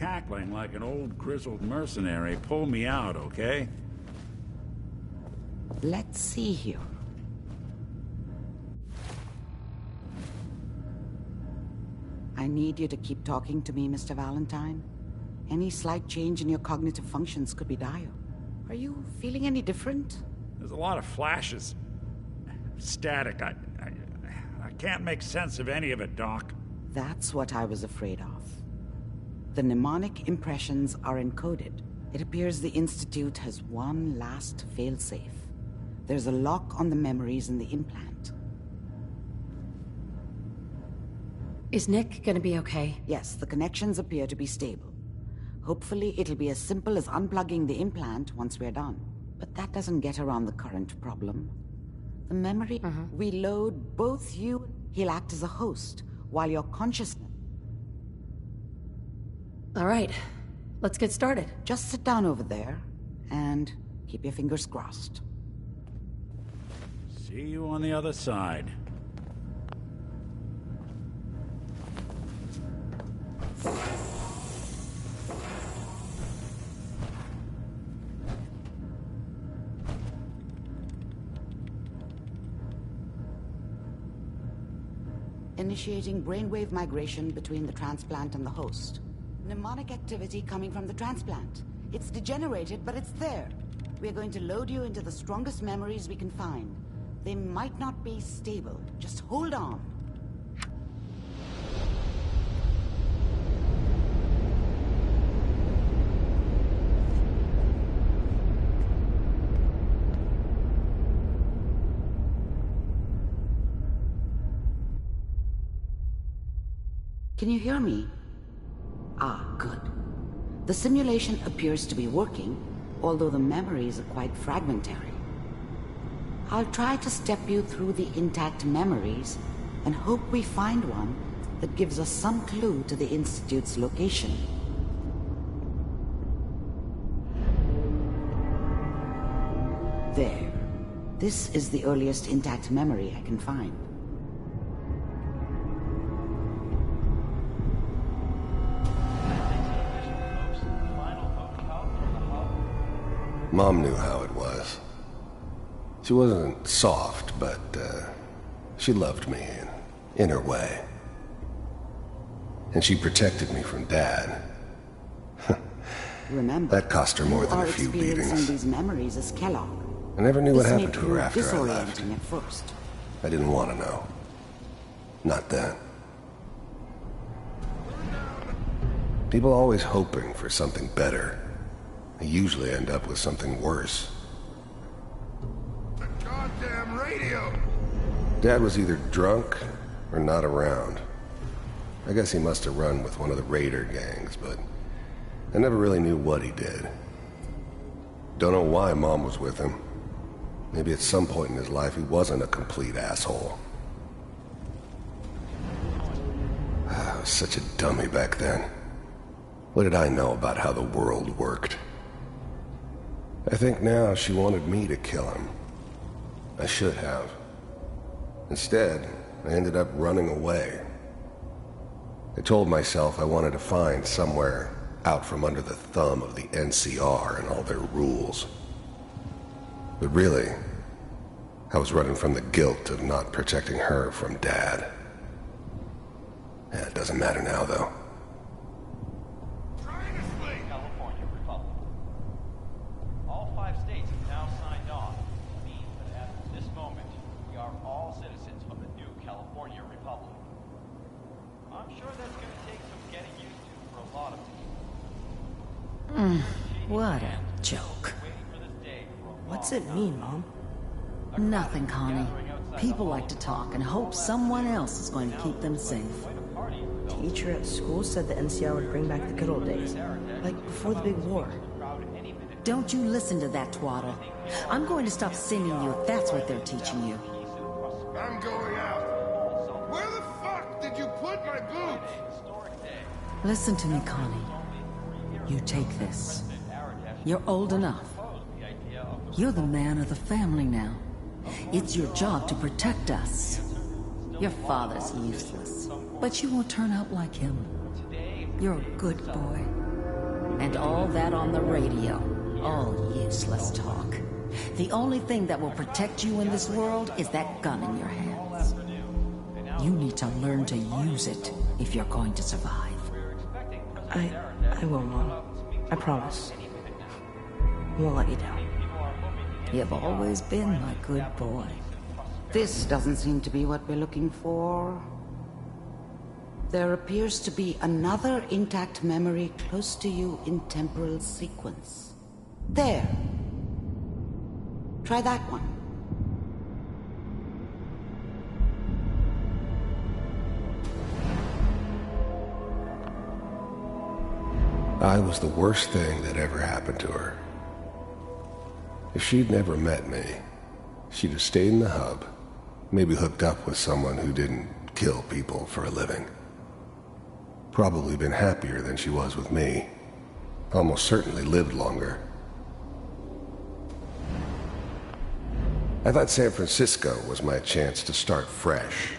cackling like an old grizzled mercenary, pull me out, okay? Let's see here. I need you to keep talking to me, Mr. Valentine. Any slight change in your cognitive functions could be dire. Are you feeling any different? There's a lot of flashes. Static. I can't make sense of any of it, Doc. That's what I was afraid of. The mnemonic impressions are encoded. It appears the Institute has one last failsafe. There's a lock on the memories in the implant. Is Nick gonna be okay? Yes, the connections appear to be stable. Hopefully it'll be as simple as unplugging the implant once we're done. But that doesn't get around the current problem. The memory, we load both you, he'll act as a host, while your consciousness... All right, let's get started. Just sit down over there, and keep your fingers crossed. See you on the other side. Initiating brainwave migration between the transplant and the host. Mnemonic activity coming from the transplant. It's degenerated, but it's there. We're going to load you into the strongest memories we can find. They might not be stable. Just hold on. Can you hear me? Ah, good. The simulation appears to be working, although the memories are quite fragmentary. I'll try to step you through the intact memories and hope we find one that gives us some clue to the Institute's location. There. This is the earliest intact memory I can find. Mom knew how it was. She wasn't soft, but she loved me in her way. And she protected me from Dad. Remember, that cost her more than a few beatings. Experiencing these memories as Kellogg. I never knew what happened to her after I left. Disorienting at first. I didn't want to know. Not then. People always hoping for something better. They usually end up with something worse. The goddamn radio! Dad was either drunk or not around. I guess he must have run with one of the raider gangs, but I never really knew what he did. Don't know why Mom was with him. Maybe at some point in his life he wasn't a complete asshole. I was such a dummy back then. What did I know about how the world worked? I think now she wanted me to kill him. I should have. Instead, I ended up running away. I told myself I wanted to find somewhere out from under the thumb of the NCR and all their rules. But really, I was running from the guilt of not protecting her from Dad. Yeah, it doesn't matter now, though. California Republic. All 5 states have now signed on. It means that as of this moment, we are all citizens of the new California Republic. I'm sure that's going to take some getting used to for a lot of people. What a joke. What's it mean, Mom? Nothing, Connie. People like to talk and hope someone else is going to keep them safe. Teacher at school said the NCR would bring back the good old days, like before the big war. Don't you listen to that twaddle. I'm going to stop sending you if that's what they're teaching you. I'm going out. Where the fuck did you put my boots? Listen to me, Connie. You take this. You're old enough. You're the man of the family now. It's your job to protect us. Your father's useless, but you won't turn out like him. You're a good boy. And all that on the radio. All useless talk. The only thing that will protect you in this world is that gun in your hands. You need to learn to use it if you're going to survive. I will, Mom. I promise. I won't let you down. You've always been my good boy. This doesn't seem to be what we're looking for. There appears to be another intact memory close to you in temporal sequence. There. Try that one. I was the worst thing that ever happened to her. If she'd never met me, she'd have stayed in the hub, maybe hooked up with someone who didn't kill people for a living. Probably been happier than she was with me. Almost certainly lived longer. I thought San Francisco was my chance to start fresh.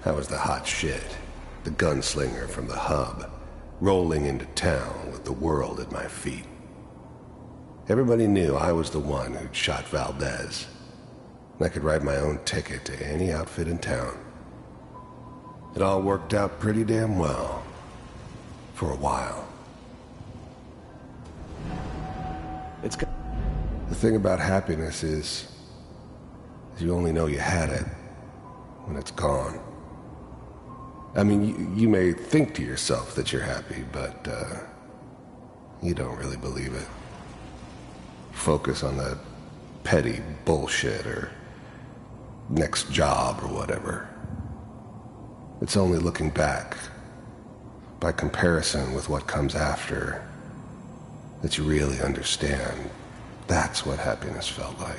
I was the hot shit, the gunslinger from the hub, rolling into town with the world at my feet. Everybody knew I was the one who'd shot Valdez. I could write my own ticket to any outfit in town. It all worked out pretty damn well. For a while. The thing about happiness is you only know you had it when it's gone. I mean, you may think to yourself that you're happy, but you don't really believe it. Focus on the petty bullshit or next job or whatever. It's only looking back, by comparison with what comes after, that you really understand. That's what happiness felt like.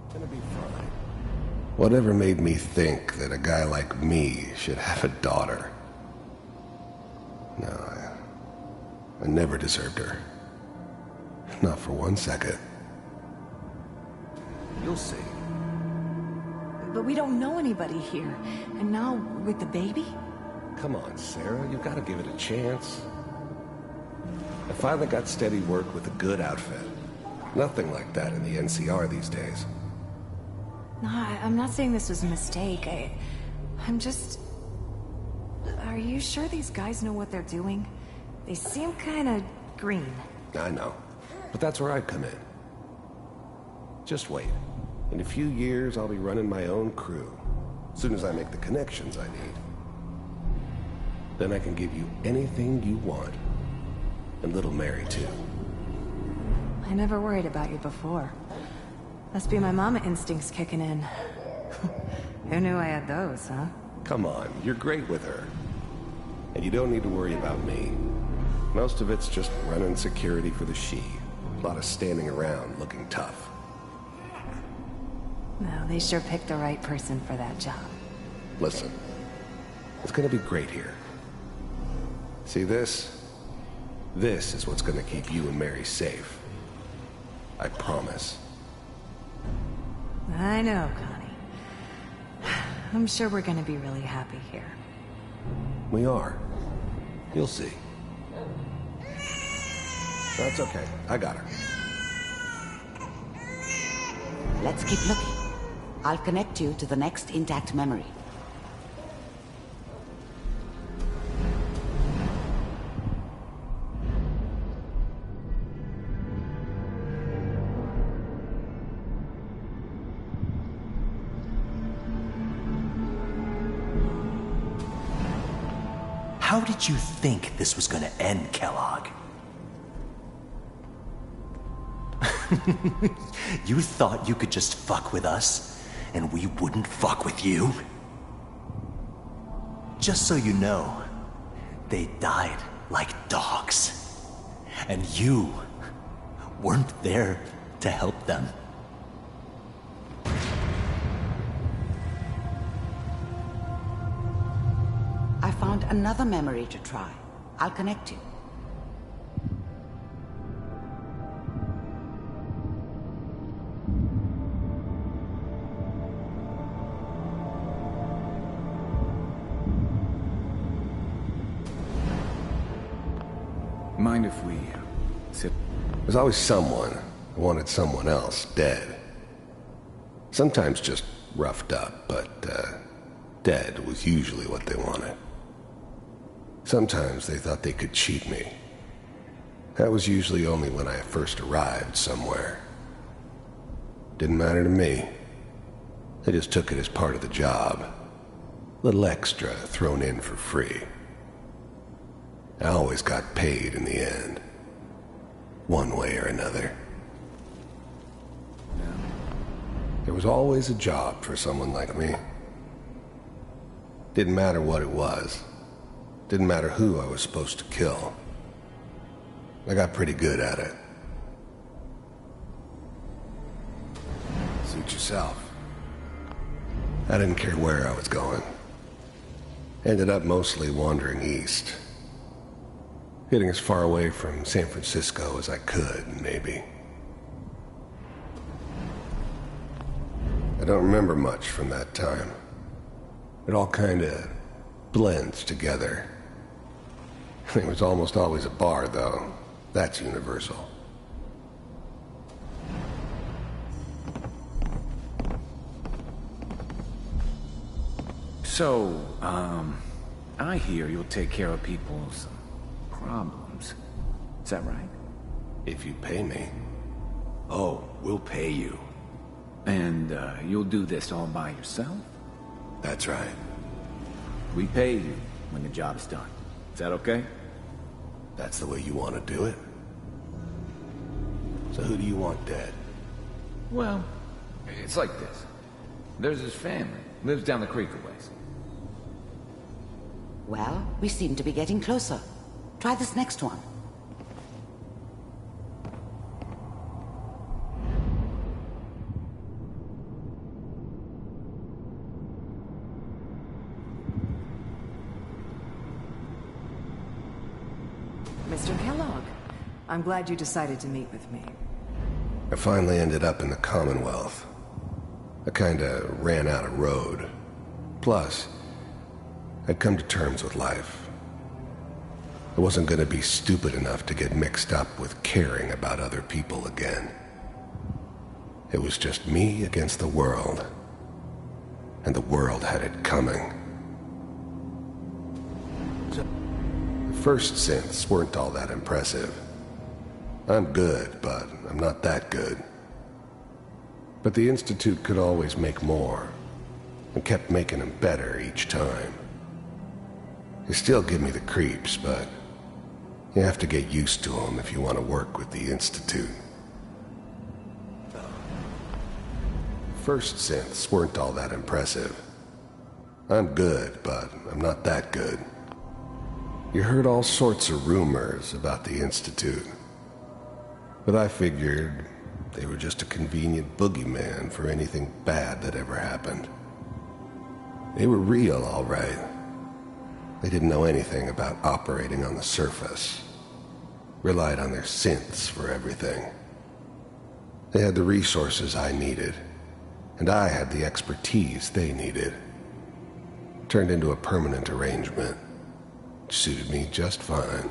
It's gonna be fine. Whatever made me think that a guy like me should have a daughter? No, I never deserved her. Not for 1 second. You'll see. But we don't know anybody here. And now, with the baby? Come on, Sarah, you've got to give it a chance. I finally got steady work with a good outfit. Nothing like that in the NCR these days. No, I'm not saying this was a mistake. I'm just... Are you sure these guys know what they're doing? They seem kind of green. I know. But that's where I come in. Just wait. In a few years, I'll be running my own crew. As soon as I make the connections I need. Then I can give you anything you want. And little Mary, too. I never worried about you before. Must be my mama instincts kicking in. Who knew I had those, huh? Come on, you're great with her. And you don't need to worry about me. Most of it's just running security for the she. A lot of standing around looking tough. No, they sure picked the right person for that job. Listen, it's gonna be great here. See this? This is what's gonna keep you and Mary safe. I promise. I know, Connie. I'm sure we're gonna be really happy here. We are. You'll see. That's okay. I got her. Let's keep looking. I'll connect you to the next intact memory. How did you think this was gonna end, Kellogg? You thought you could just fuck with us, and we wouldn't fuck with you? Just so you know, they died like dogs. And you weren't there to help them. I found another memory to try. I'll connect you. Mind if we sit? There's always someone who wanted someone else dead. Sometimes just roughed up, but dead was usually what they wanted. Sometimes they thought they could cheat me. That was usually only when I first arrived somewhere. Didn't matter to me. They just took it as part of the job. Little extra thrown in for free. I always got paid in the end. One way or another. There was always a job for someone like me. Didn't matter what it was. Didn't matter who I was supposed to kill. I got pretty good at it. Suit yourself. I didn't care where I was going. Ended up mostly wandering east. Getting as far away from San Francisco as I could, maybe. I don't remember much from that time. It all kinda blends together. There was almost always a bar, though. That's universal. So, I hear you'll take care of people's problems. Is that right? If you pay me. Oh, we'll pay you. And, you'll do this all by yourself? That's right. We pay you when the job's done. Is that okay? That's the way you want to do it? So who do you want dead? Well, it's like this. There's his family. Lives down the creek a ways. Well, we seem to be getting closer. Try this next one. Mr. Kellogg, I'm glad you decided to meet with me. I finally ended up in the Commonwealth. I kinda ran out of road. Plus, I'd come to terms with life. I wasn't gonna be stupid enough to get mixed up with caring about other people again. It was just me against the world. And the world had it coming. The first synths weren't all that impressive. I'm good, but I'm not that good. But the Institute could always make more, and kept making them better each time. They still give me the creeps, but you have to get used to them if you want to work with the Institute. First synths weren't all that impressive. I'm good, but I'm not that good. You heard all sorts of rumors about the Institute. But I figured they were just a convenient boogeyman for anything bad that ever happened. They were real, all right. They didn't know anything about operating on the surface. Relied on their synths for everything. They had the resources I needed, and I had the expertise they needed. Turned into a permanent arrangement. Which suited me just fine.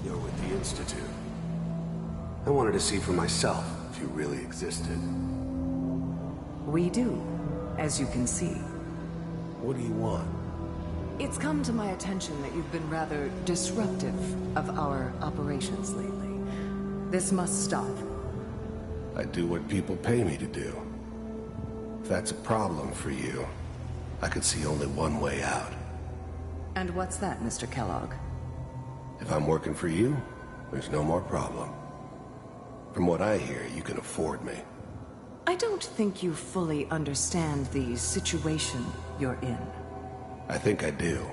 You're with the Institute. I wanted to see for myself if you really existed. We do, as you can see. What do you want? It's come to my attention that you've been rather disruptive of our operations lately. This must stop. I do what people pay me to do. If that's a problem for you, I could see only one way out. And what's that, Mr. Kellogg? If I'm working for you, there's no more problem. From what I hear, you can afford me. I don't think you fully understand the situation you're in. I think I do.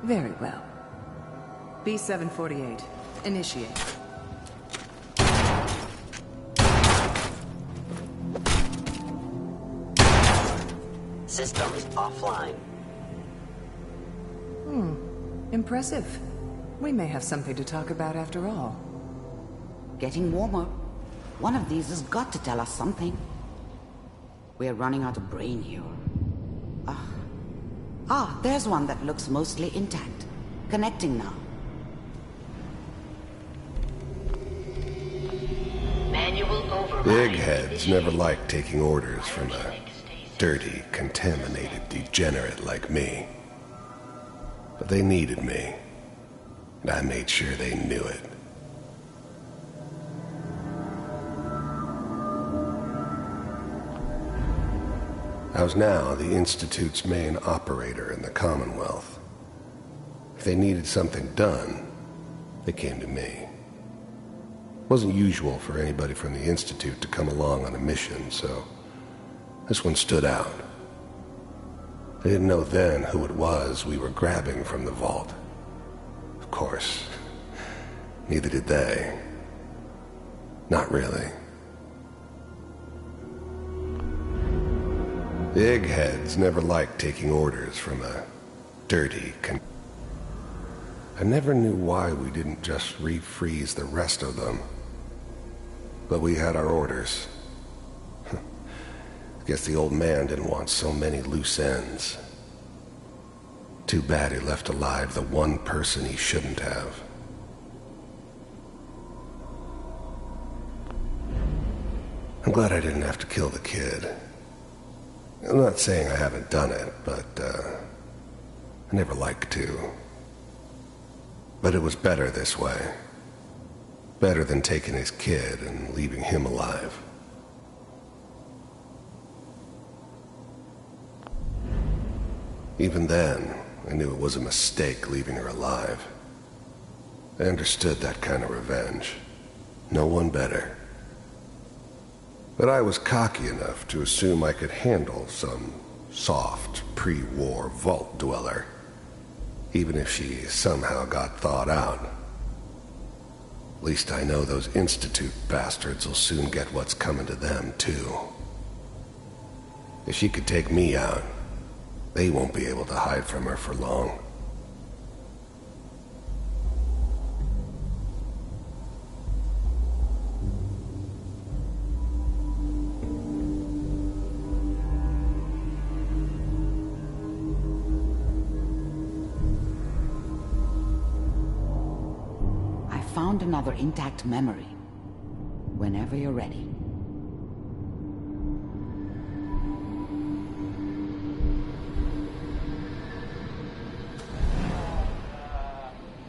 Very well. B-748, initiate. Systems offline. Impressive. We may have something to talk about after all. Getting warmer. One of these has got to tell us something. We're running out of brain here. There's one that looks mostly intact. Connecting now. Big heads never liked taking orders from a dirty, contaminated degenerate like me. But they needed me, and I made sure they knew it. I was now the Institute's main operator in the Commonwealth. If they needed something done, they came to me. It wasn't usual for anybody from the Institute to come along on a mission, so this one stood out. They didn't know then who it was we were grabbing from the vault. Of course, neither did they. Not really. Big heads never liked taking orders from a dirty I never knew why we didn't just refreeze the rest of them. But we had our orders. I guess the old man didn't want so many loose ends. Too bad he left alive the one person he shouldn't have. I'm glad I didn't have to kill the kid. I'm not saying I haven't done it, but I never liked to. But it was better this way. Better than taking his kid and leaving him alive. Even then, I knew it was a mistake leaving her alive. I understood that kind of revenge. No one better. But I was cocky enough to assume I could handle some soft, pre-war vault dweller, even if she somehow got thawed out. At least I know those Institute bastards will soon get what's coming to them, too. If she could take me out, they won't be able to hide from her for long. Found another intact memory. Whenever you're ready.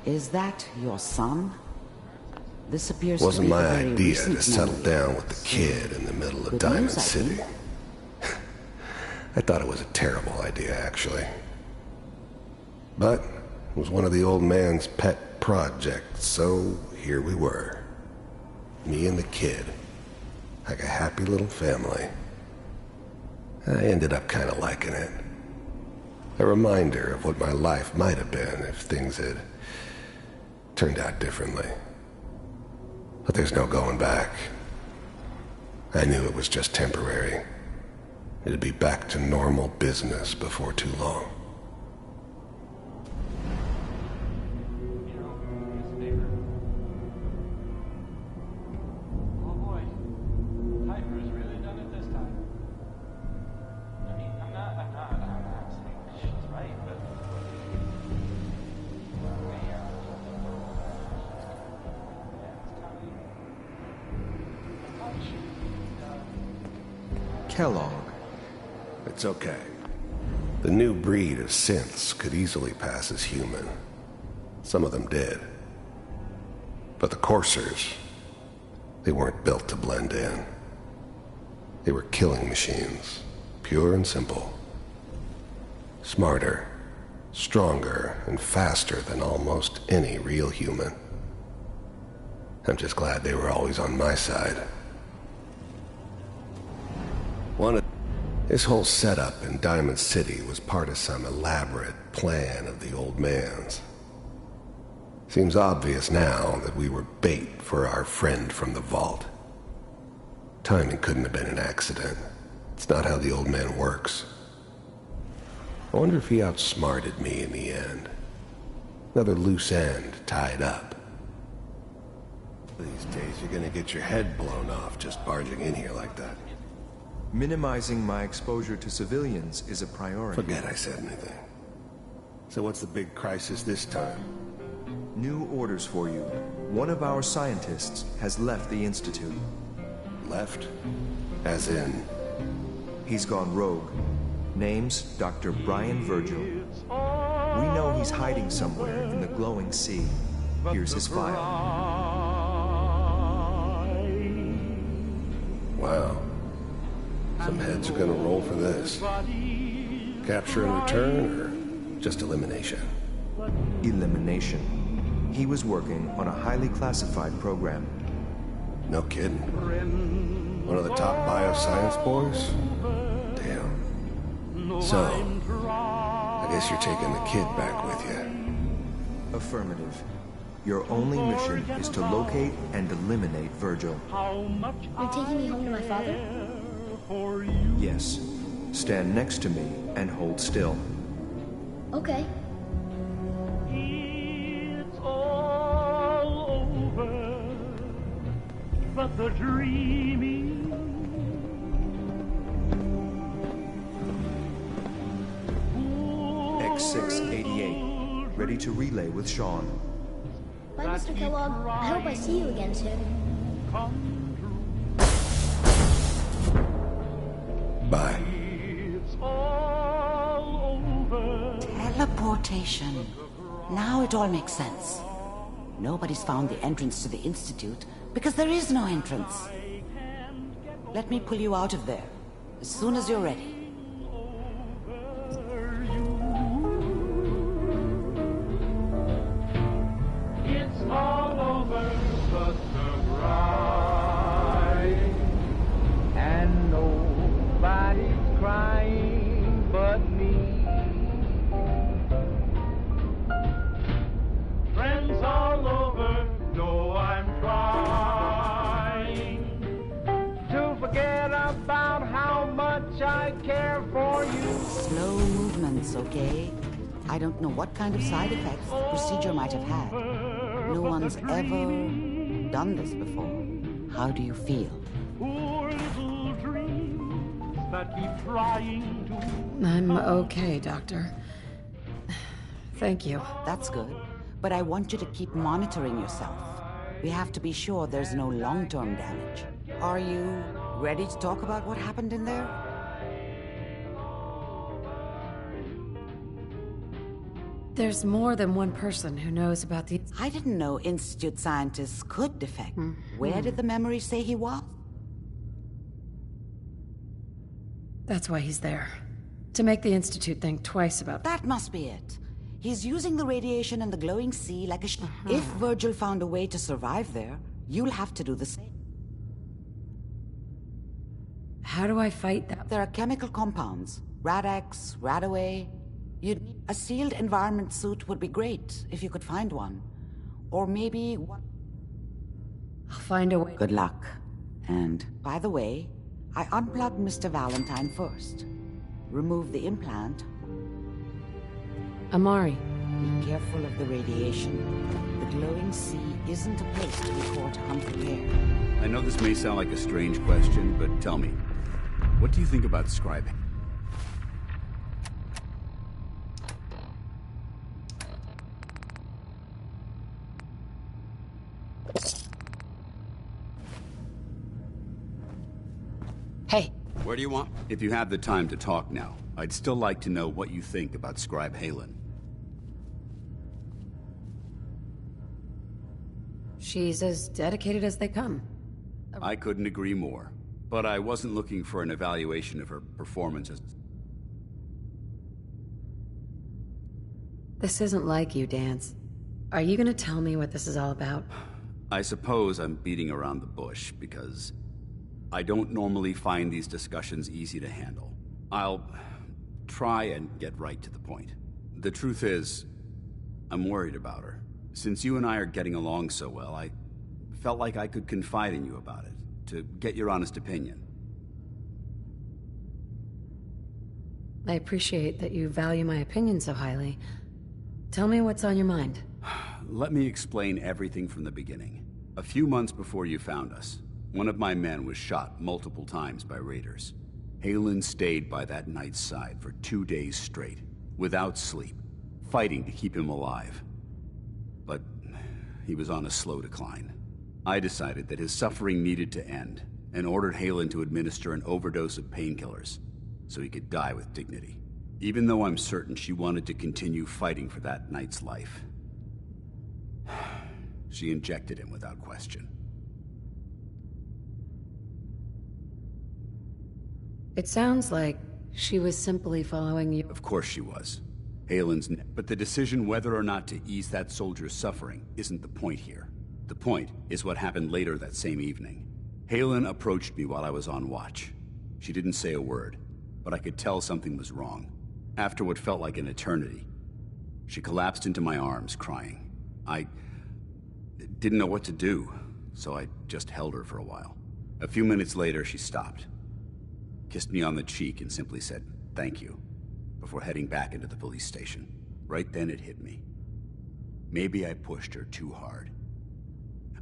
Is that your son? This appears to be Wasn't my a very idea recent to settle memory. down with the kid in the middle of Good Diamond news, I City. think. I thought it was a terrible idea, actually. But it was one of the old man's pet projects, so here we were. Me and the kid. Like a happy little family. I ended up kind of liking it. A reminder of what my life might have been if things had turned out differently. But there's no going back. I knew it was just temporary. It'd be back to normal business before too long. Kellogg. It's okay. The new breed of synths could easily pass as human. Some of them did. But the coursers, they weren't built to blend in. They were killing machines, pure and simple. Smarter, stronger, and faster than almost any real human. I'm just glad they were always on my side. This whole setup in Diamond City was part of some elaborate plan of the old man's. Seems obvious now that we were bait for our friend from the vault. Timing couldn't have been an accident. It's not how the old man works. I wonder if he outsmarted me in the end. Another loose end tied up. These days you're gonna get your head blown off just barging in here like that. Minimizing my exposure to civilians is a priority. Forget I said anything. So what's the big crisis this time? New orders for you. One of our scientists has left the Institute. Left? As in? He's gone rogue. Name's Dr. Brian Virgil. We know he's hiding somewhere in the glowing sea. Here's his file. Wow. Some heads are gonna roll for this. Capture and return, or just elimination? Elimination. He was working on a highly classified program. No kidding. One of the top bioscience boys? Damn. So, I guess you're taking the kid back with you. Affirmative. Your only mission is to locate and eliminate Virgil. You're taking me home to my father? Yes. Stand next to me and hold still. Okay. It's all over, but the dreaming. X688. Ready to relay with Sean. Bye, Mr. Kellogg. I hope I see you again soon. Bye. Teleportation. Now it all makes sense. Nobody's found the entrance to the Institute because there is no entrance. Let me pull you out of there as soon as you're ready. It's all over but the bride, and nobody's crying but me. Friends all over know I'm trying to forget about how much I care for you. Slow movements, okay? I don't know what kind of side effects the procedure might have had. No one's ever done this before. How do you feel? Poor little dreams that keep trying to. I'm okay, Doctor. Thank you. That's good. But I want you to keep monitoring yourself. We have to be sure there's no long-term damage. Are you ready to talk about what happened in there? There's more than one person who knows about the... I didn't know Institute scientists could defect. Where did the memory say he was? That's why he's there. To make the Institute think twice about... That must be it. He's using the radiation in the glowing sea like a If Virgil found a way to survive there, you'll have to do the same. How do I fight that? There are chemical compounds. Rad-X, Radaway. A sealed environment suit would be great if you could find one. Or maybe... I'll find a way. Good luck. And, by the way, I unplugged Mr. Valentine first. Remove the implant. Amari. Be careful of the radiation. The glowing sea isn't a place to be caught unprepared. I know this may sound like a strange question, but tell me, what do you think about scribing? Hey. Where do you want? If you have the time to talk now, I'd still like to know what you think about Scribe Haylen. She's as dedicated as they come. I couldn't agree more. But I wasn't looking for an evaluation of her performance as... This isn't like you, Dance. Are you gonna tell me what this is all about? I suppose I'm beating around the bush, because I don't normally find these discussions easy to handle. I'll try and get right to the point. The truth is, I'm worried about her. Since you and I are getting along so well, I felt like I could confide in you about it, to get your honest opinion. I appreciate that you value my opinion so highly. Tell me what's on your mind. Let me explain everything from the beginning. A few months before you found us, one of my men was shot multiple times by raiders. Haylen stayed by that knight's side for 2 days straight, without sleep, fighting to keep him alive. But he was on a slow decline. I decided that his suffering needed to end, and ordered Halen to administer an overdose of painkillers so he could die with dignity. Even though I'm certain she wanted to continue fighting for that knight's life. She injected him without question. It sounds like she was simply following you. Of course she was. But the decision whether or not to ease that soldier's suffering isn't the point here. The point is what happened later that same evening. Halen approached me while I was on watch. She didn't say a word, but I could tell something was wrong. After what felt like an eternity, she collapsed into my arms, crying. I didn't know what to do, so I just held her for a while. A few minutes later, she stopped, kissed me on the cheek, and simply said, "Thank you," before heading back into the police station. Right then it hit me. Maybe I pushed her too hard.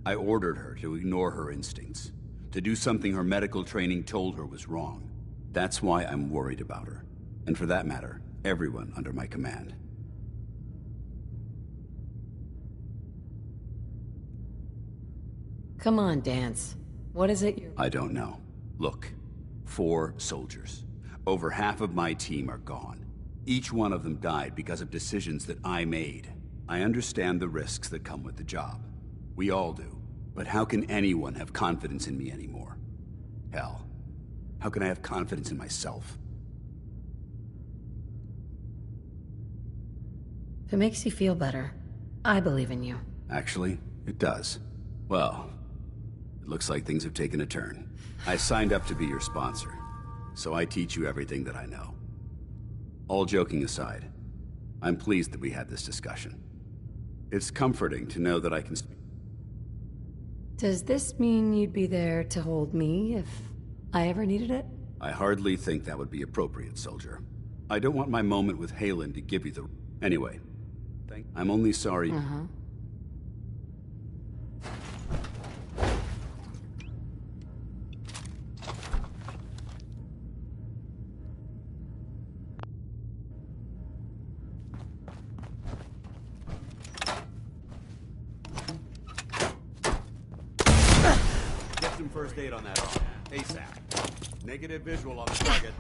I ordered her to ignore her instincts, to do something her medical training told her was wrong. That's why I'm worried about her. And for that matter, everyone under my command. Come on, Danse. What is it I don't know. Look, 4 soldiers. Over half of my team are gone. Each one of them died because of decisions that I made. I understand the risks that come with the job. We all do. But how can anyone have confidence in me anymore? Hell, how can I have confidence in myself? If it makes you feel better, I believe in you. Actually, it does. Well, it looks like things have taken a turn. I signed up to be your sponsor, so I teach you everything that I know. All joking aside, I'm pleased that we had this discussion. It's comforting to know that I can speak. Does this mean you'd be there to hold me if I ever needed it? I hardly think that would be appropriate, soldier. I don't want my moment with Halen to give you the... Anyway, I'm only sorry... Get some first aid on that arm. ASAP. Negative visual on the target.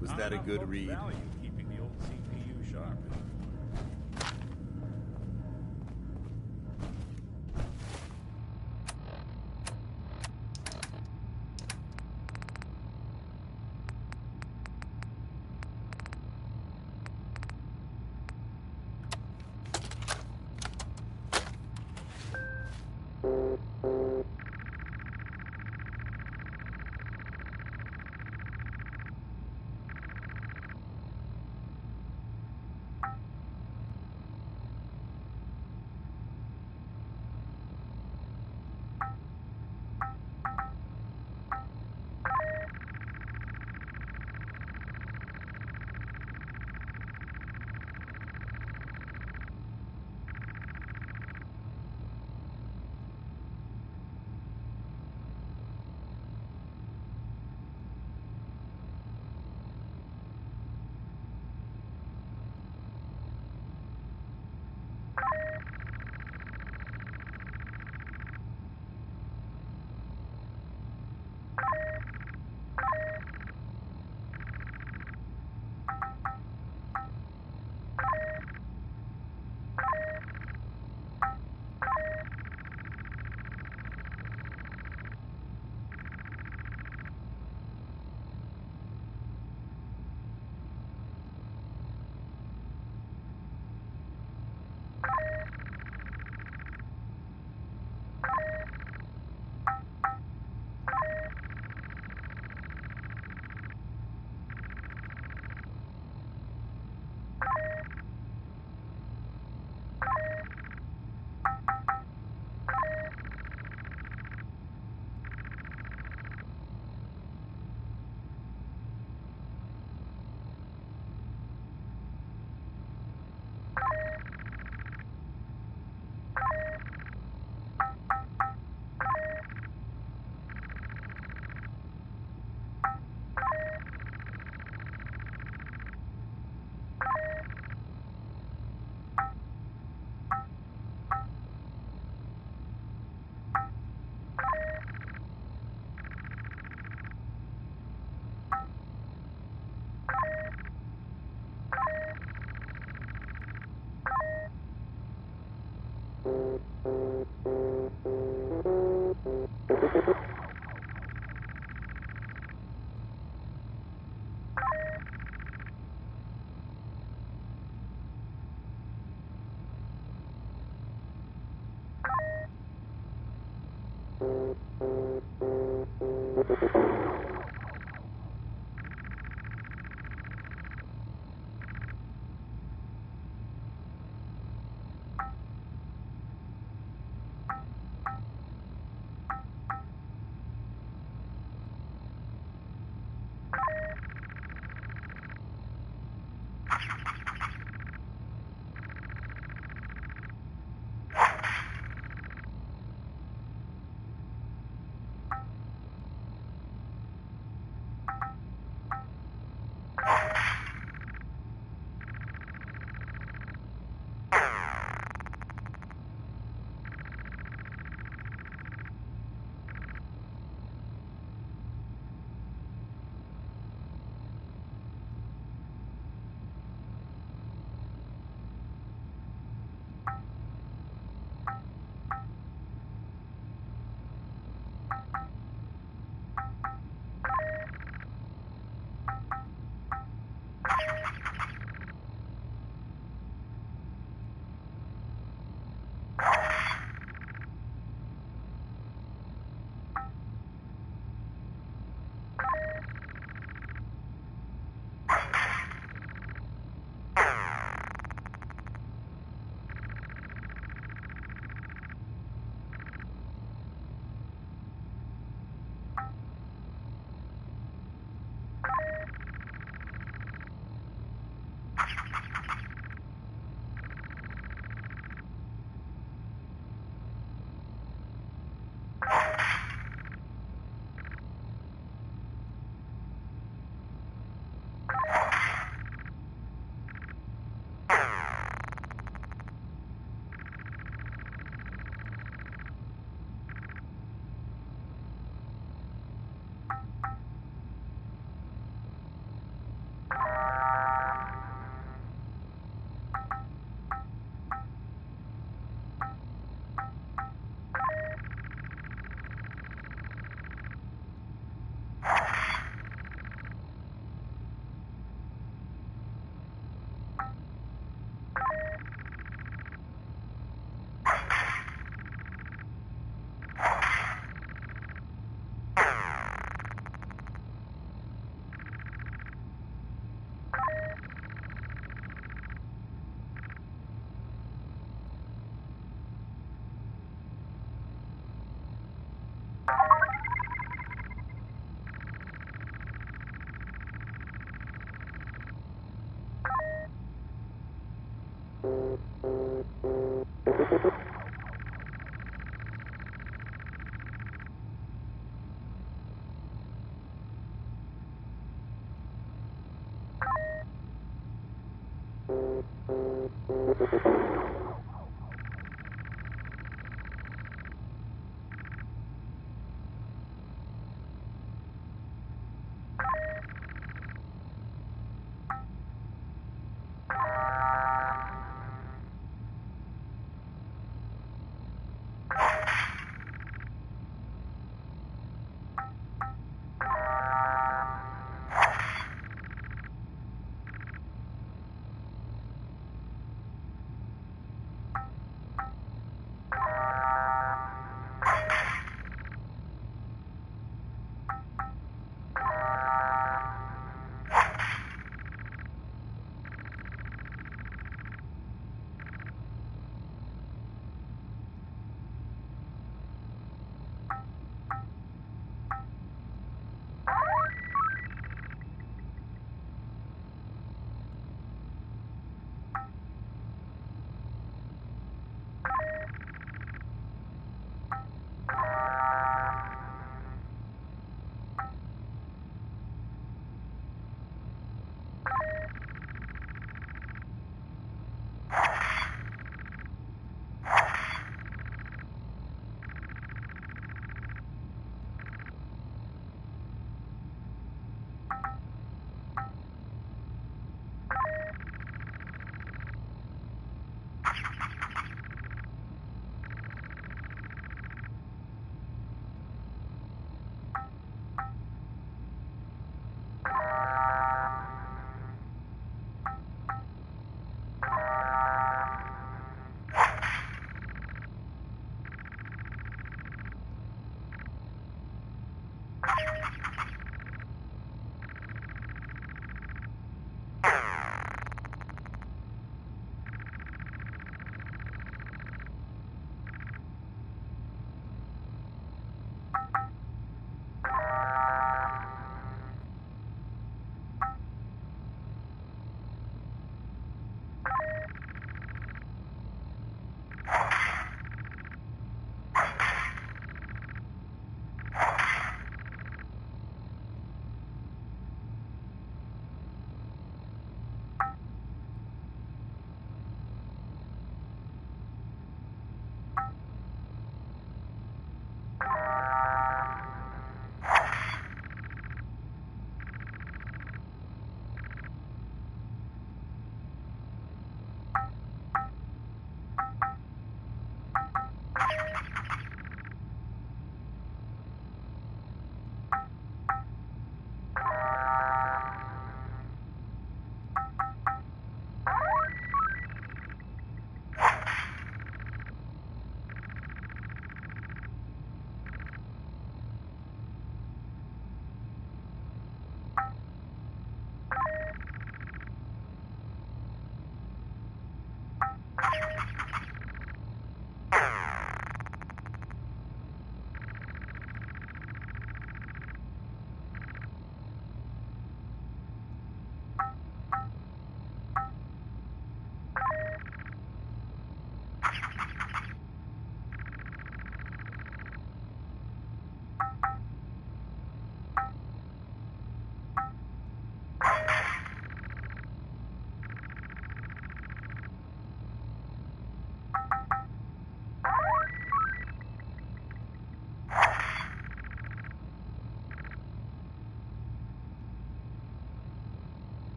Was that a good read? Value keeping the old CPU sharp.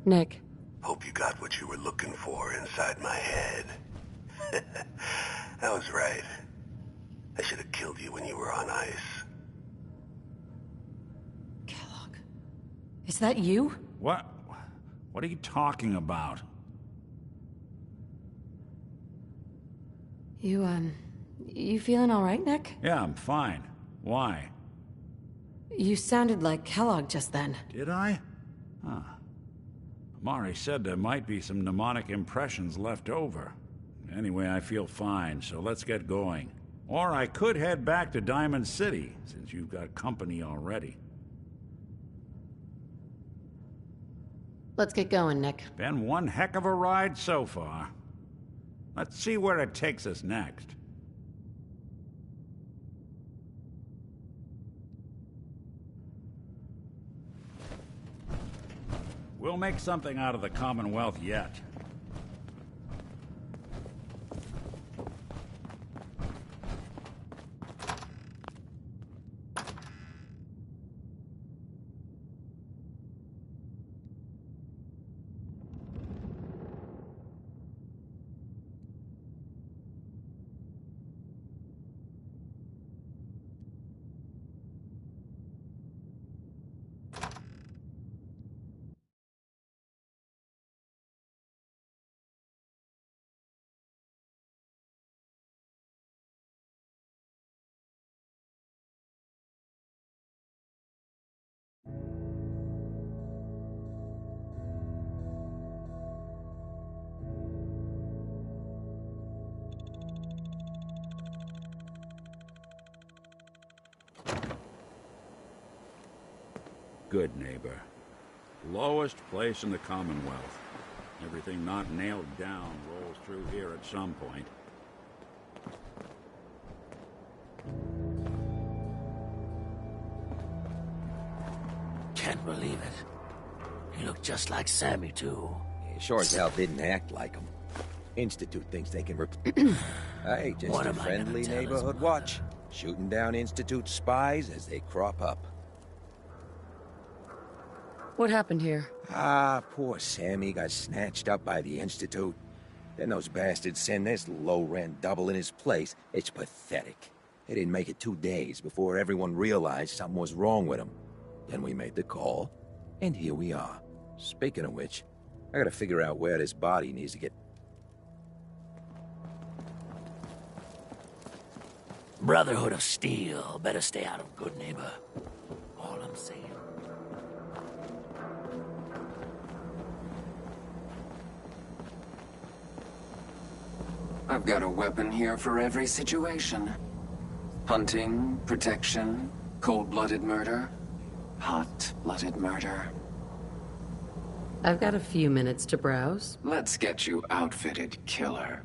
Nick. Hope you got what you were looking for inside my head. I was right. I should have killed you when you were on ice. Kellogg. Is that you? What? What are you talking about? You feeling all right, Nick? Yeah, I'm fine. Why? You sounded like Kellogg just then. Did I? Huh. Amari said there might be some mnemonic impressions left over. Anyway, I feel fine, so let's get going. Or I could head back to Diamond City, since you've got company already. Let's get going, Nick. Been one heck of a ride so far. Let's see where it takes us next. We'll make something out of the Commonwealth yet. Good neighbor. Lowest place in the Commonwealth. Everything not nailed down rolls through here at some point. Can't believe it. He looked just like Sammy, too. Sure as hell didn't act like him. Institute thinks they can Hey, just What a am I friendly gonna tell his neighborhood watch. Shooting down Institute spies as they crop up. What happened here? Ah, poor Sammy got snatched up by the Institute. Then those bastards send this low-rent double in his place. It's pathetic. They didn't make it 2 days before everyone realized something was wrong with him. Then we made the call, and here we are. Speaking of which, I gotta figure out where this body needs to get... Brotherhood of Steel. Better stay out of Good Neighbor. All I'm saying. I've got a weapon here for every situation. Hunting, protection, cold-blooded murder, hot-blooded murder. I've got a few minutes to browse. Let's get you outfitted, killer.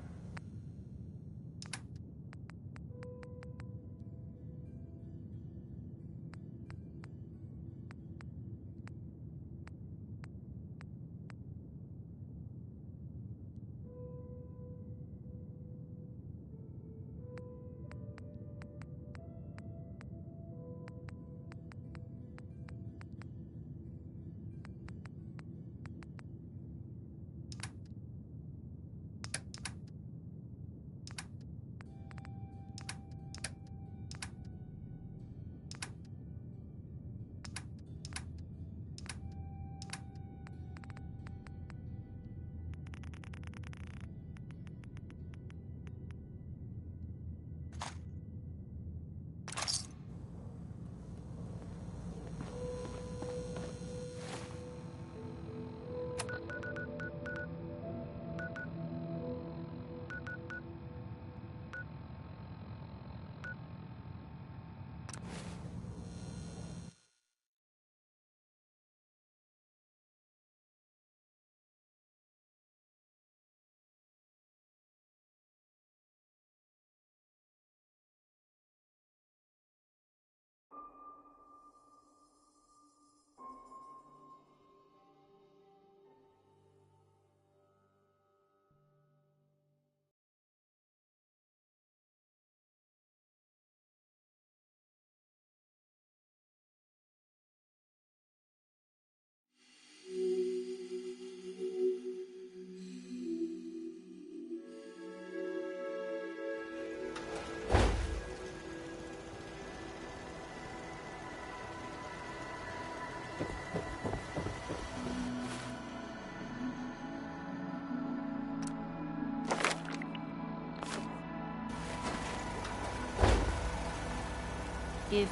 If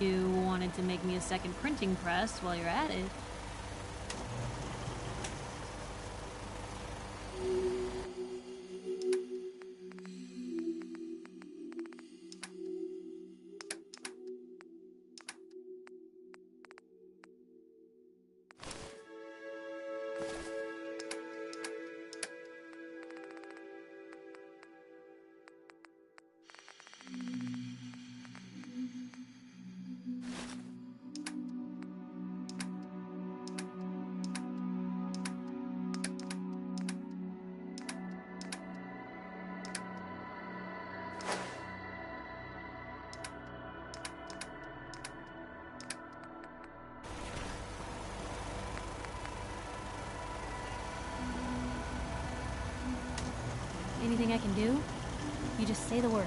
you wanted to make me a second printing press while you're at it. Anything I can do? You just say the word.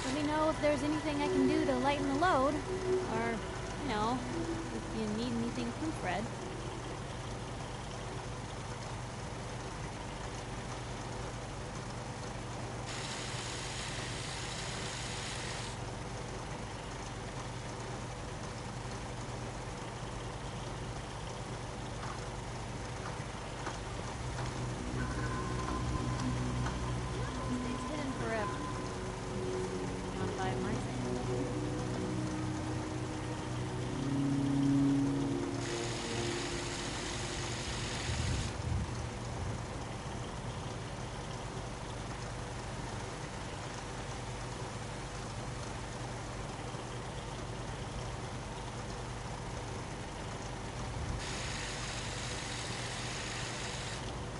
Let me know if there's anything I can do to lighten the load. Or, you know, if you need anything proofread.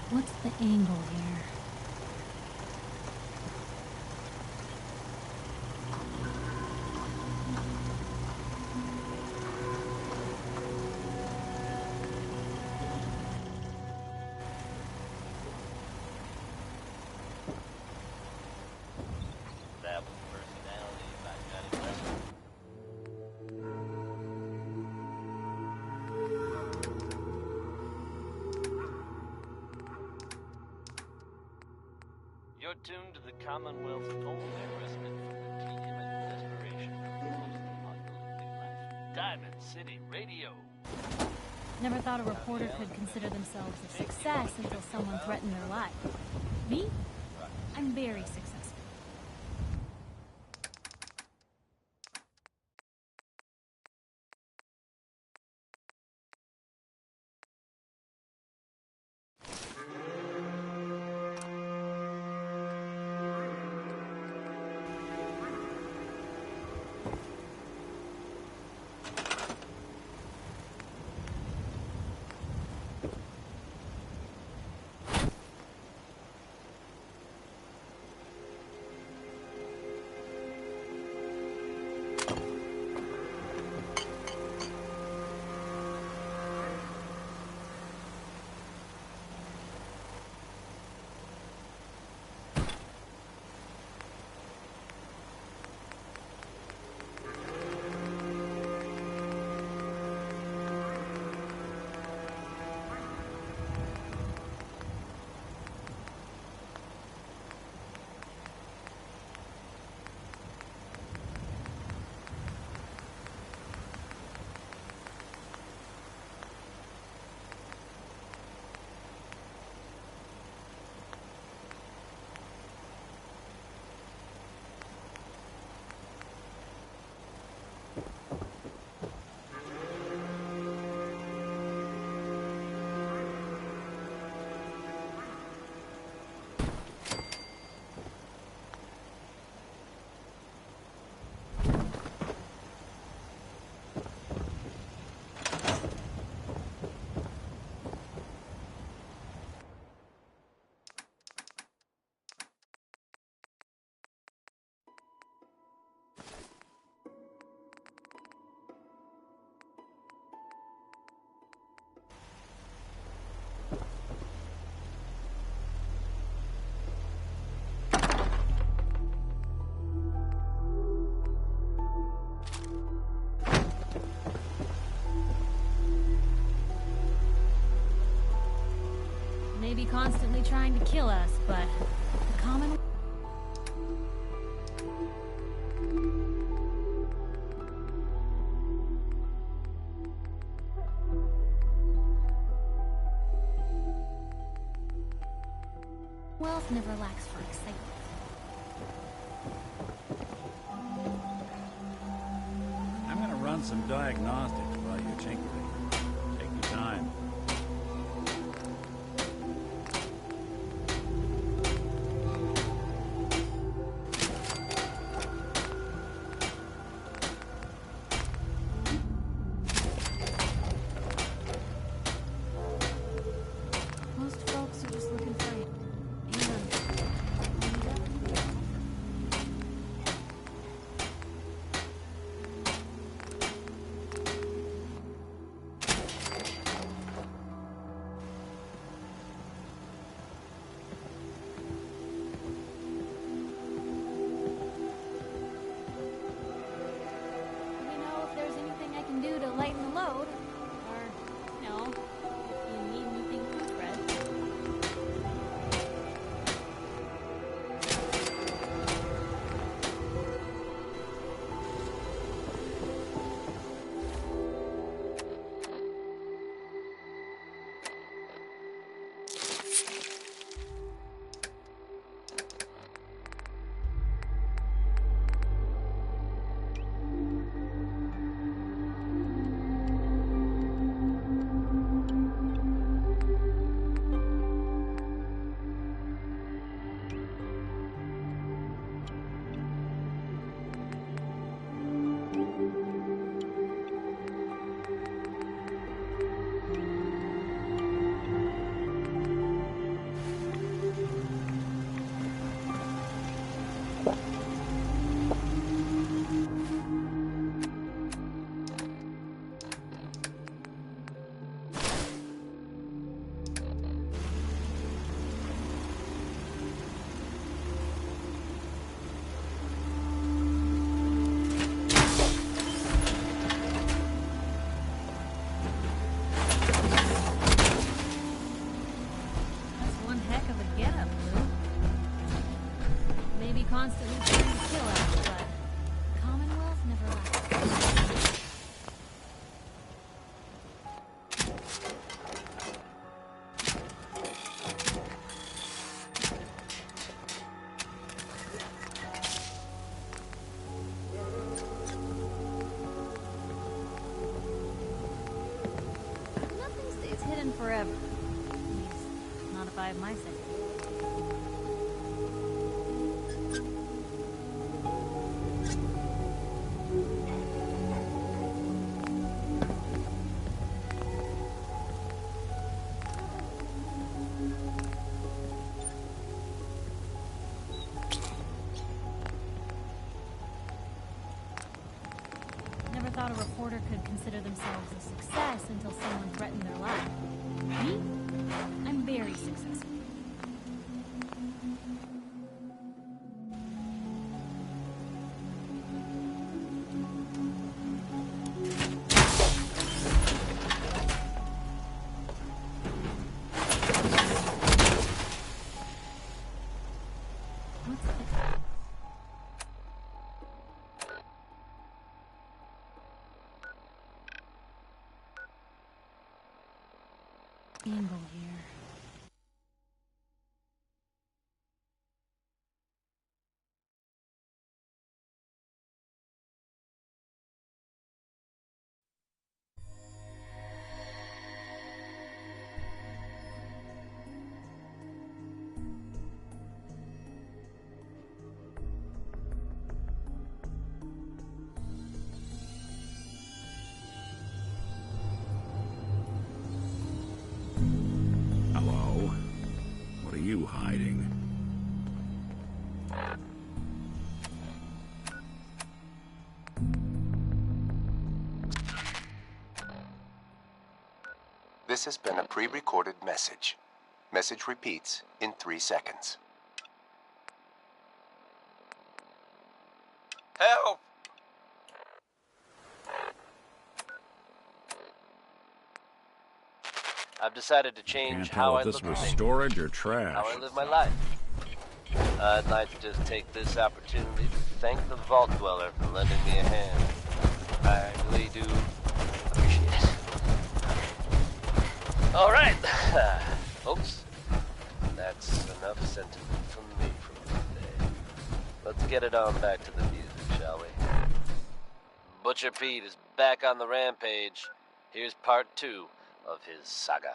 What's the angle here? That was Personality by Johnny West. You're tuned to the Commonwealth's only respite from the tedium and desperation of post-apocalyptic life. Diamond City Radio. Never thought a reporter could consider themselves a success until someone threatened their life. Me? I'm very successful. Maybe constantly trying to kill us, but the common... Wealth never lacks for excitement. I'm gonna run some diagnostics while you're tinkering. Take your time. Most folks are just looking for you. Let me know if there's anything I can do to lighten the load. Or, you know, if you need anything proofread. That's one heck of a getup, Blue. Maybe constantly trying to kill us, but Commonwealth never lacks. Nothing stays hidden forever. At least, not if I have my say. Never thought a reporter could consider themselves a success until someone threatened their life. Me? I'm very successful. What's that? Angle here. Hello? What are you hiding? This has been a pre-recorded message. Message repeats in 3 seconds. Help! I've decided to change Can't how tell I if this look was at things, storage or trash. how I live my life. I'd like to just take this opportunity to thank the Vault Dweller for lending me a hand. I really do appreciate it. All right, folks. That's enough sentiment from me for today. Let's get it on back to the music, shall we? Butcher Pete is back on the rampage. Here's part 2 of his saga.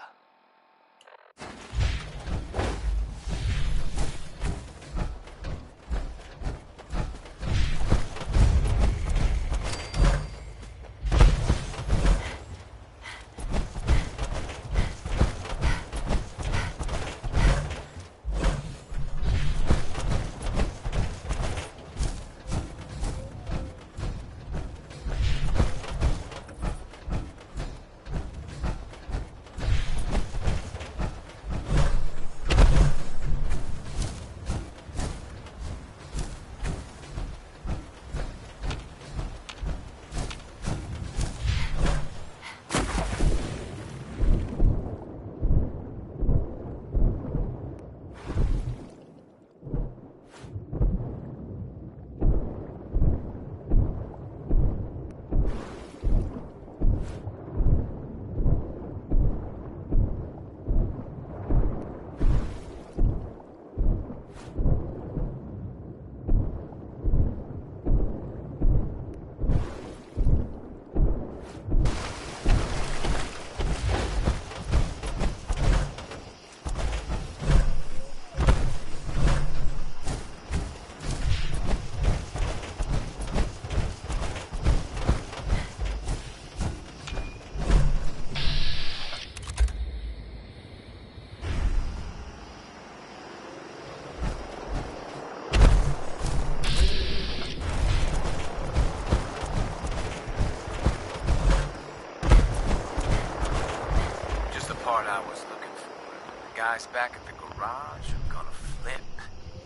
Guys back at the garage are gonna flip.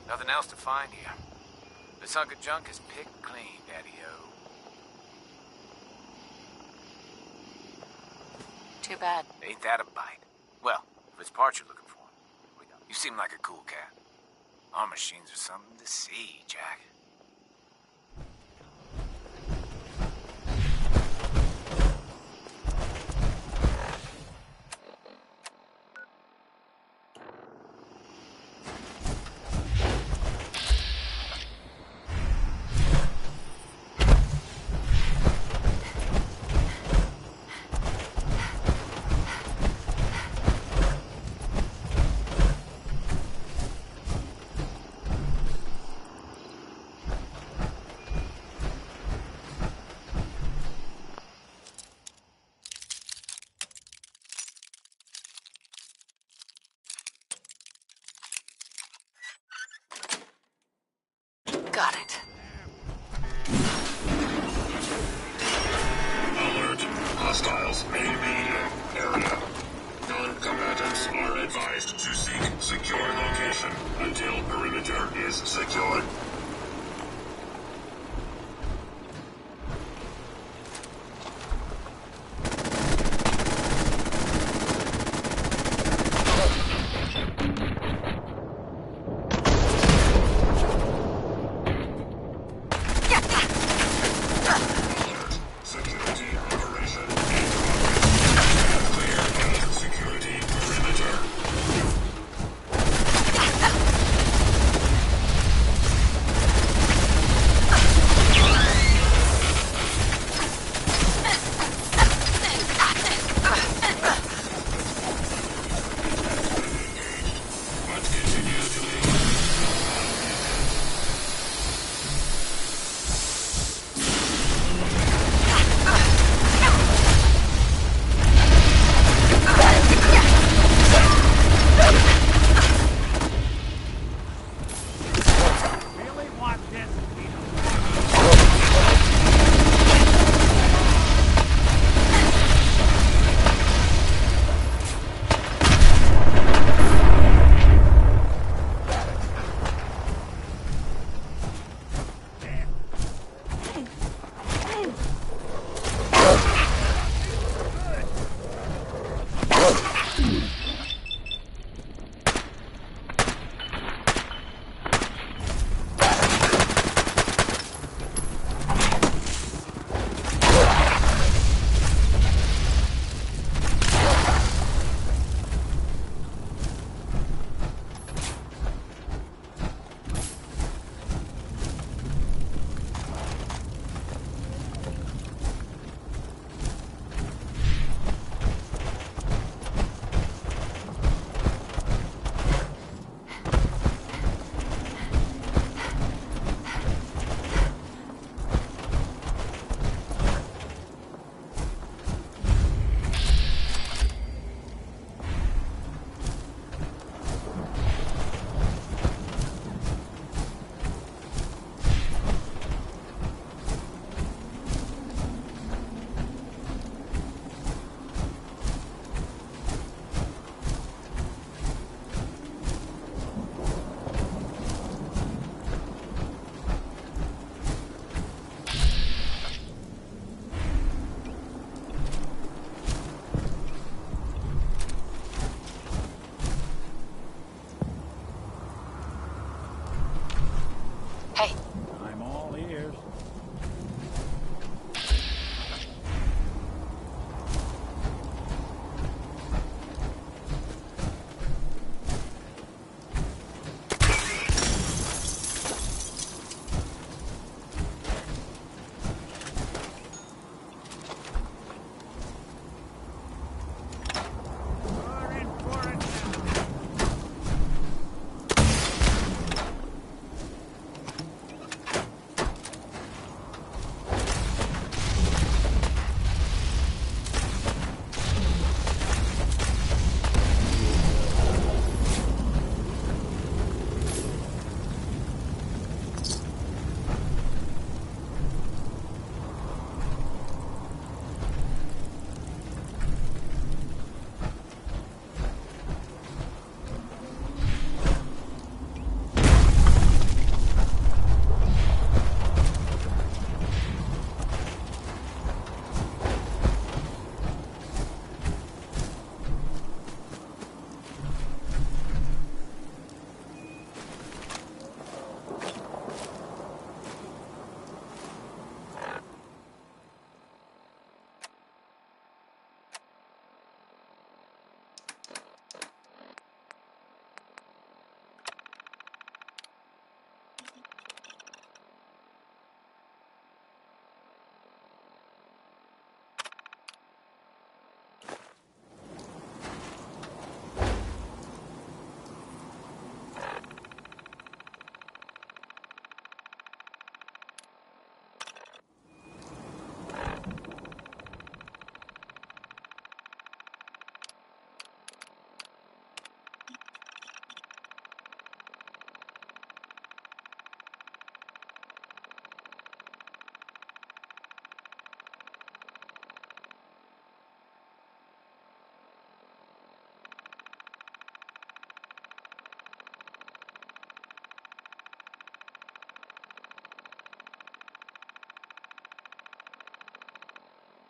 Nothing else to find here. This hunk of junk is picked clean, Daddy-O. Too bad. Ain't that a bite? Well, if it's parts you're looking for. You seem like a cool cat. Our machines are something to see, Jack.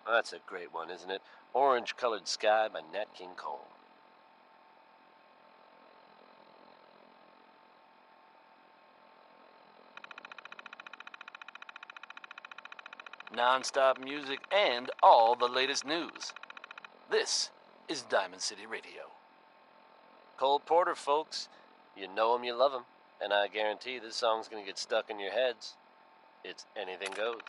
That's a great one, isn't it? Orange Colored Sky by Nat King Cole. Non-stop music and all the latest news. This is Diamond City Radio. Cole Porter, folks. You know him, you love him. And I guarantee this song's gonna get stuck in your heads. It's Anything Goes.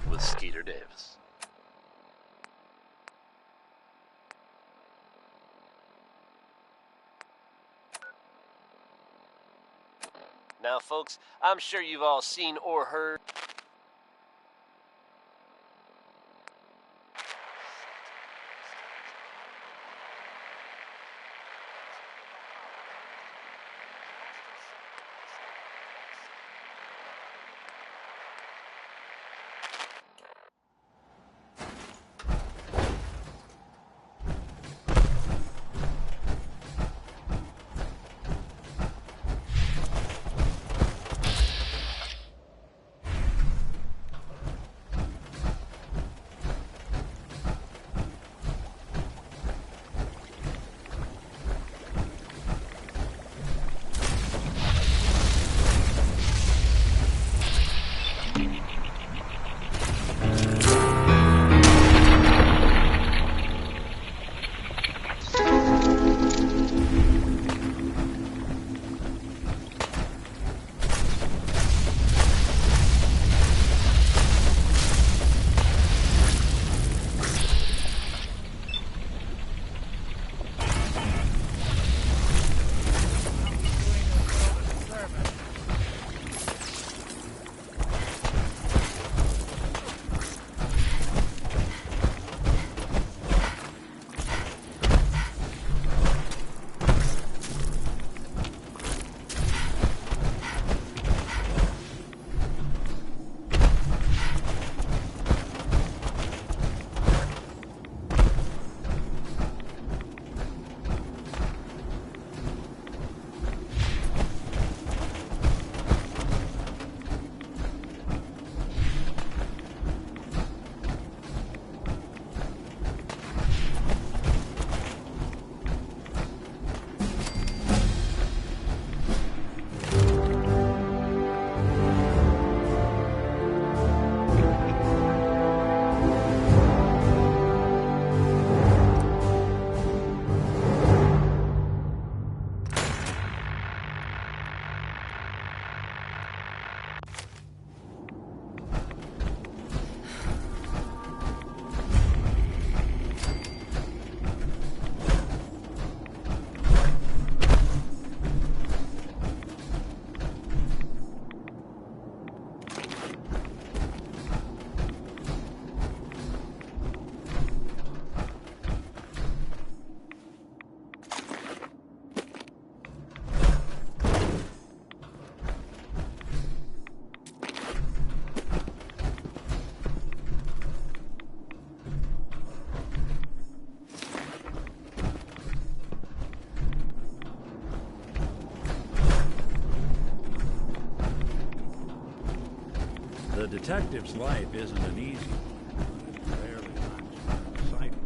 with Skeeter Davis. Now, folks, I'm sure you've all seen or heard The detective's life isn't an easy one, but it rarely lacks for excitement.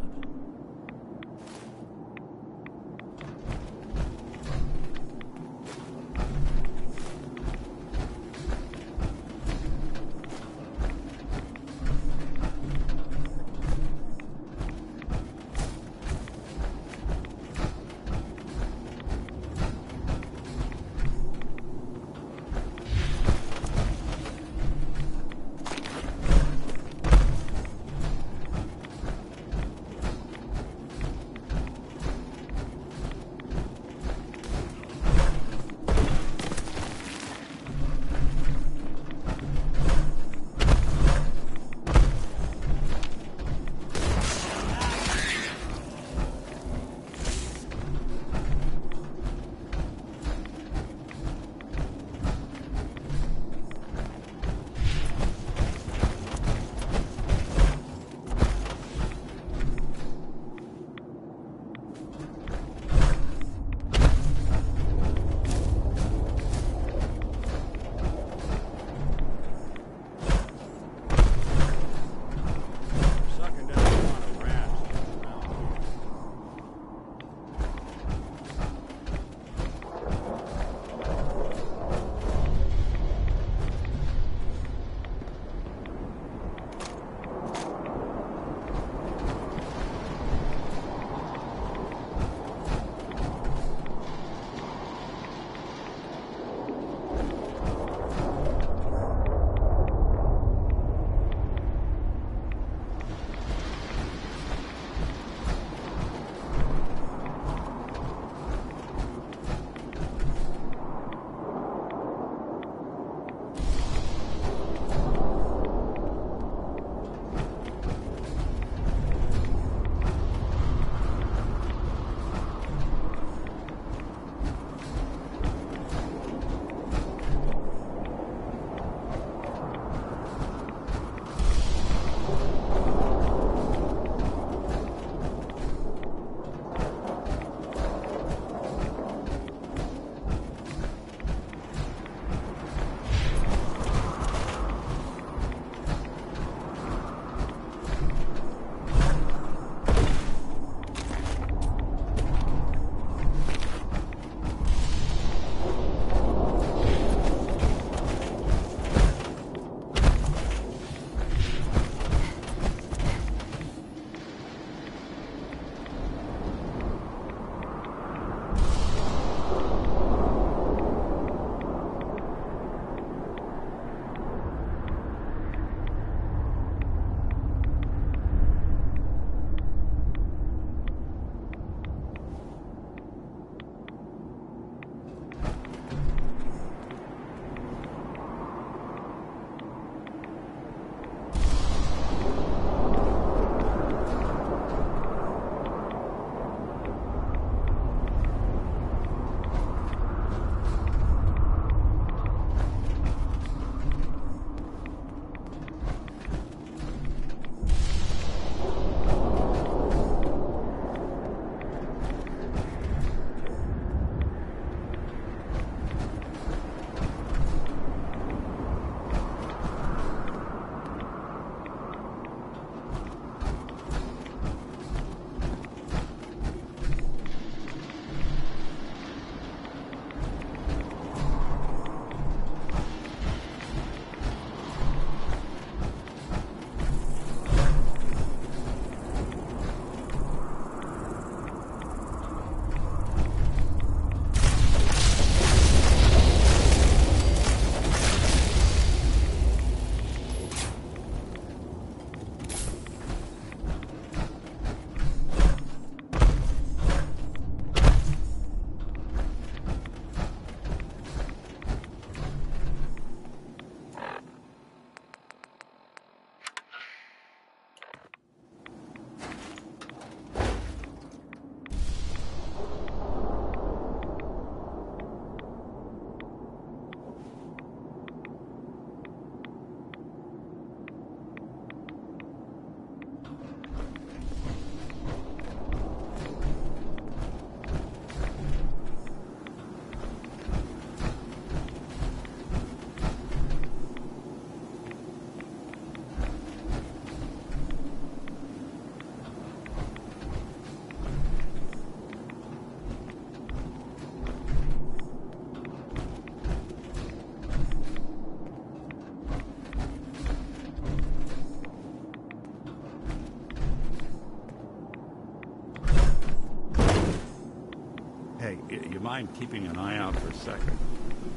mind keeping an eye out for a second?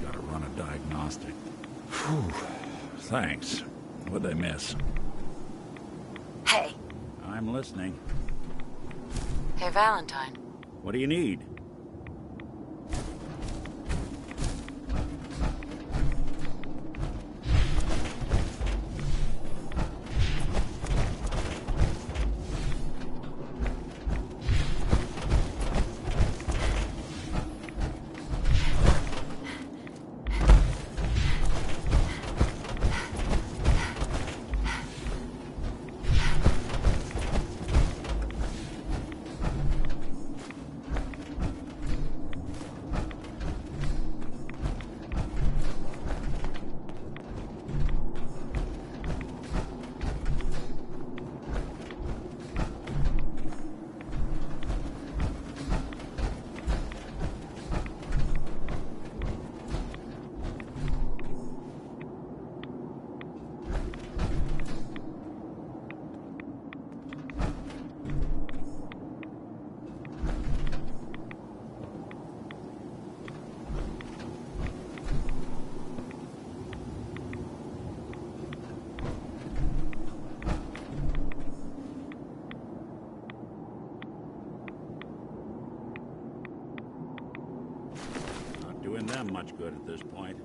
Gotta run a diagnostic. Whew. Thanks. What'd they miss? Hey. I'm listening. Hey, Valentine. What do you need? Doing them much good at this point.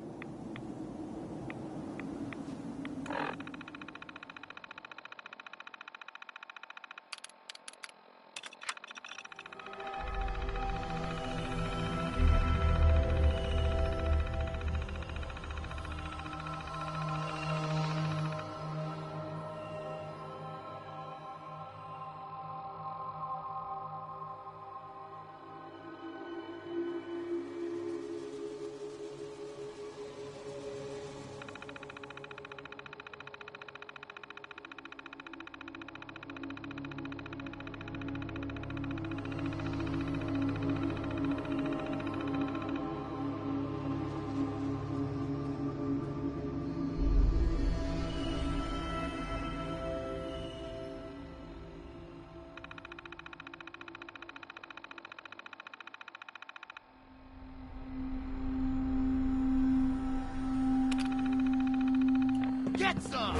Get some!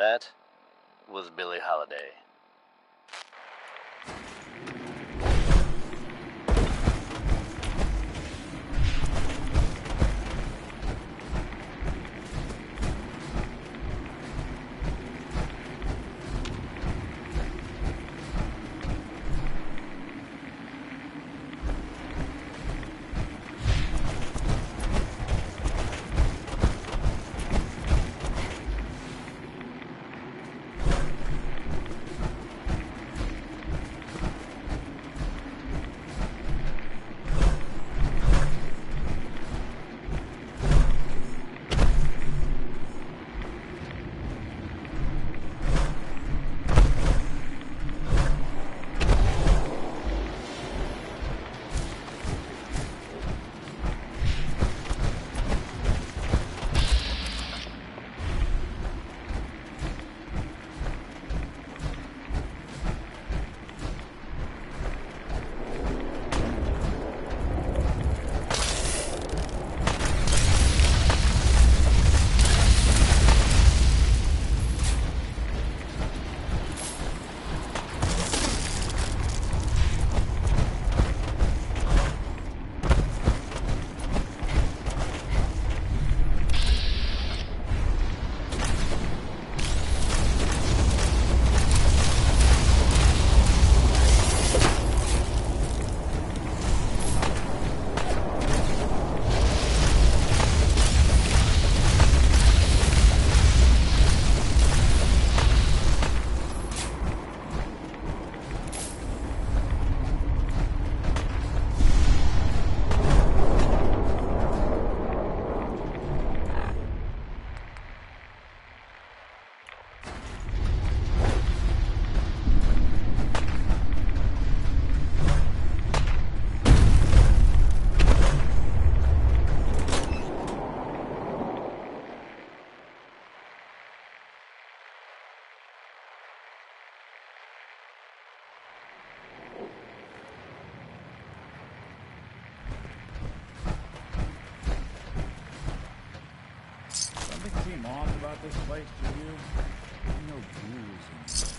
That was Billie Holiday. about this place to you? No ghouls in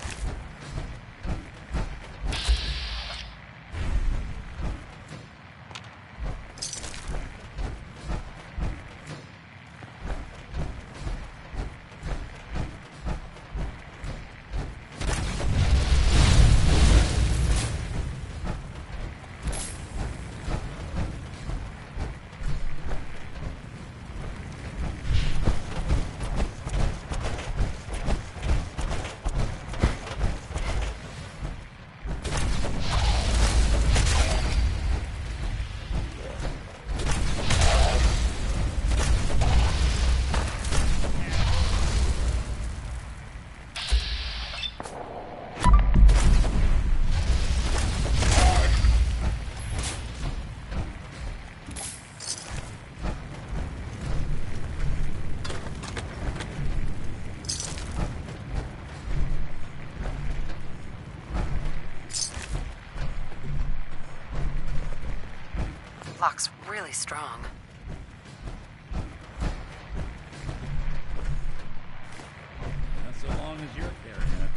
Lock's really strong. Not so long as you're carrying it.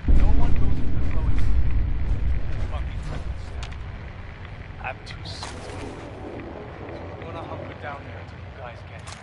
No one goes into the glowing sea. Fucking Frankenstein. I'm too sick to move. So we're gonna hunker down there until you guys get here.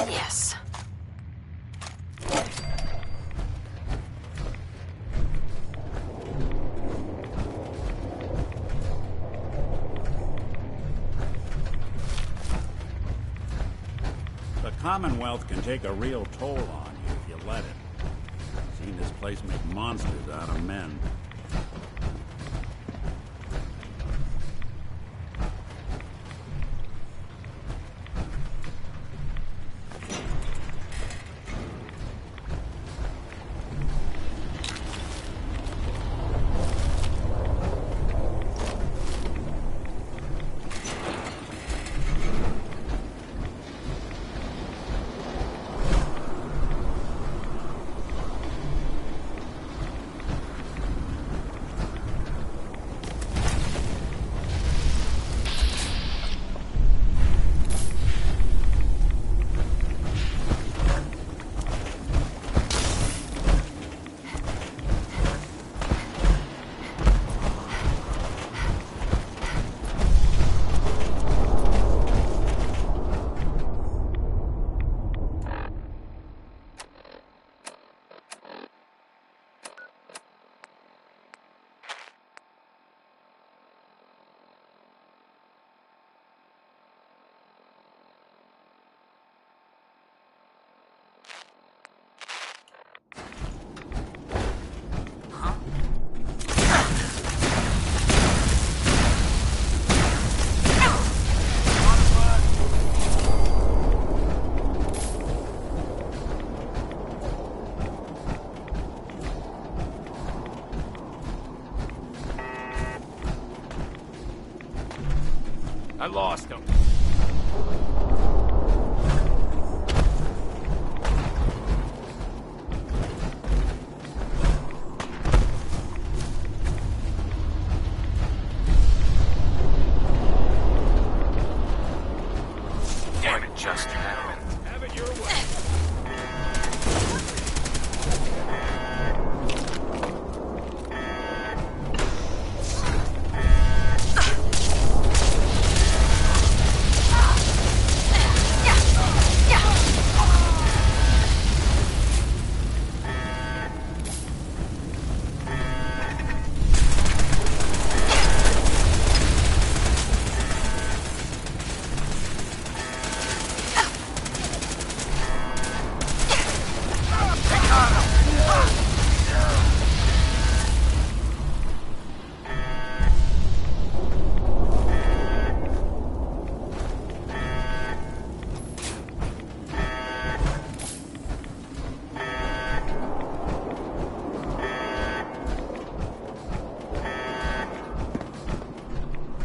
Yes. The Commonwealth can take a real toll on you if you let it. Seen this place make monsters out of men. lost him. Damn it, just happened. Have it your way.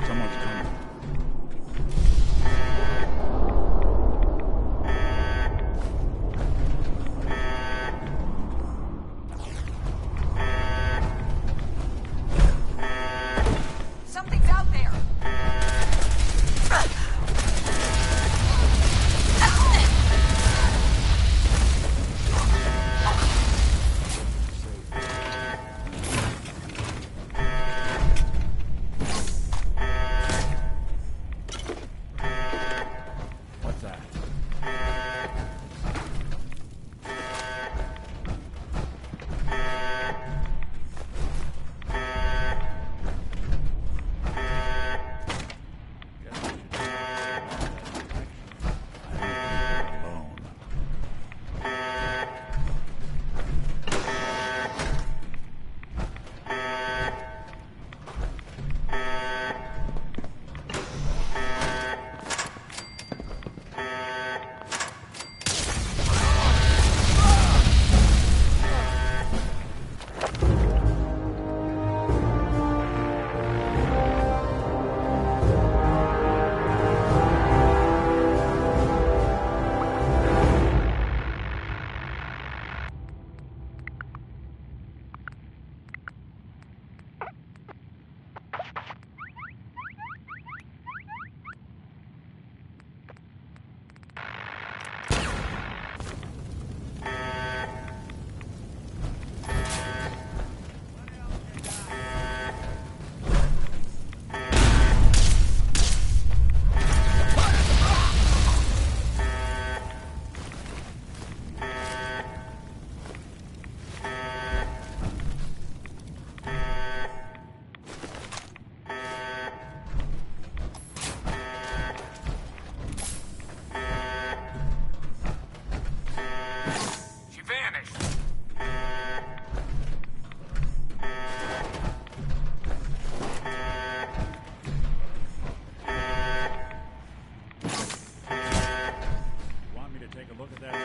Someone's coming. Something's out there. What's that? She vanished. Want me to take a look at that?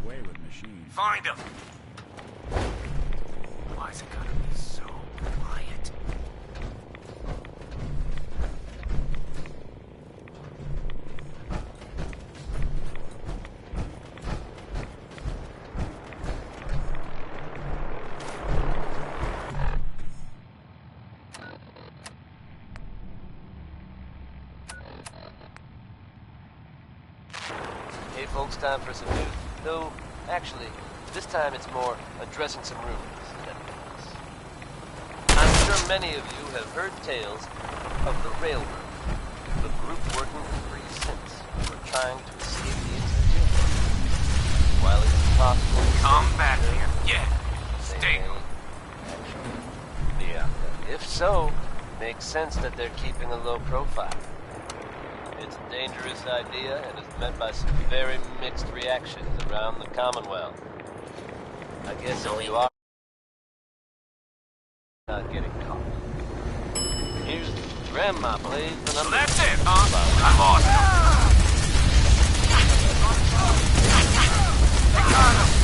Away with machine. Find him. Why is it gotta be so quiet? Okay, folks, time for some news. Though, actually, this time it's more addressing some rumors than anything else. I'm sure many of you have heard tales of the Railroad, the group working with Free Synths who are trying to escape the Institute. While it is possible to Come back here. Yeah. Stay home. Yeah. If so, makes sense that they're keeping a low profile. It's a dangerous idea and is met by some very mixed reactions around the Commonwealth. I guess if you are not getting caught. Here's Grandma plays the number. So that's it, huh? I'm awesome. They got him.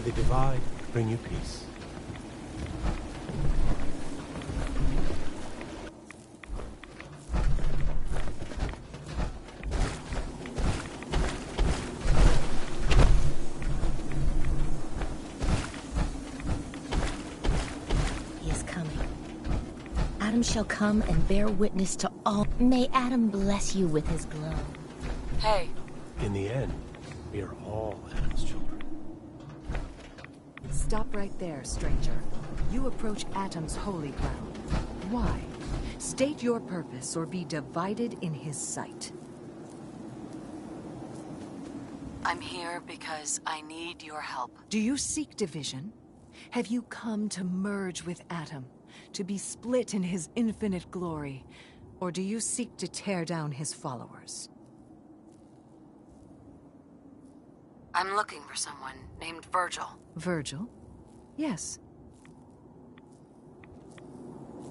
the divide bring you peace. Adam shall come and bear witness to all. May Adam bless you with his glow. Hey. In the end, we are all Adam's children. Stop right there, stranger. You approach Atom's holy ground. Why? State your purpose or be divided in his sight. I'm here because I need your help. Do you seek division? Have you come to merge with Atom? To be split in his infinite glory? Or do you seek to tear down his followers? I'm looking for someone named Virgil. Virgil? Yes.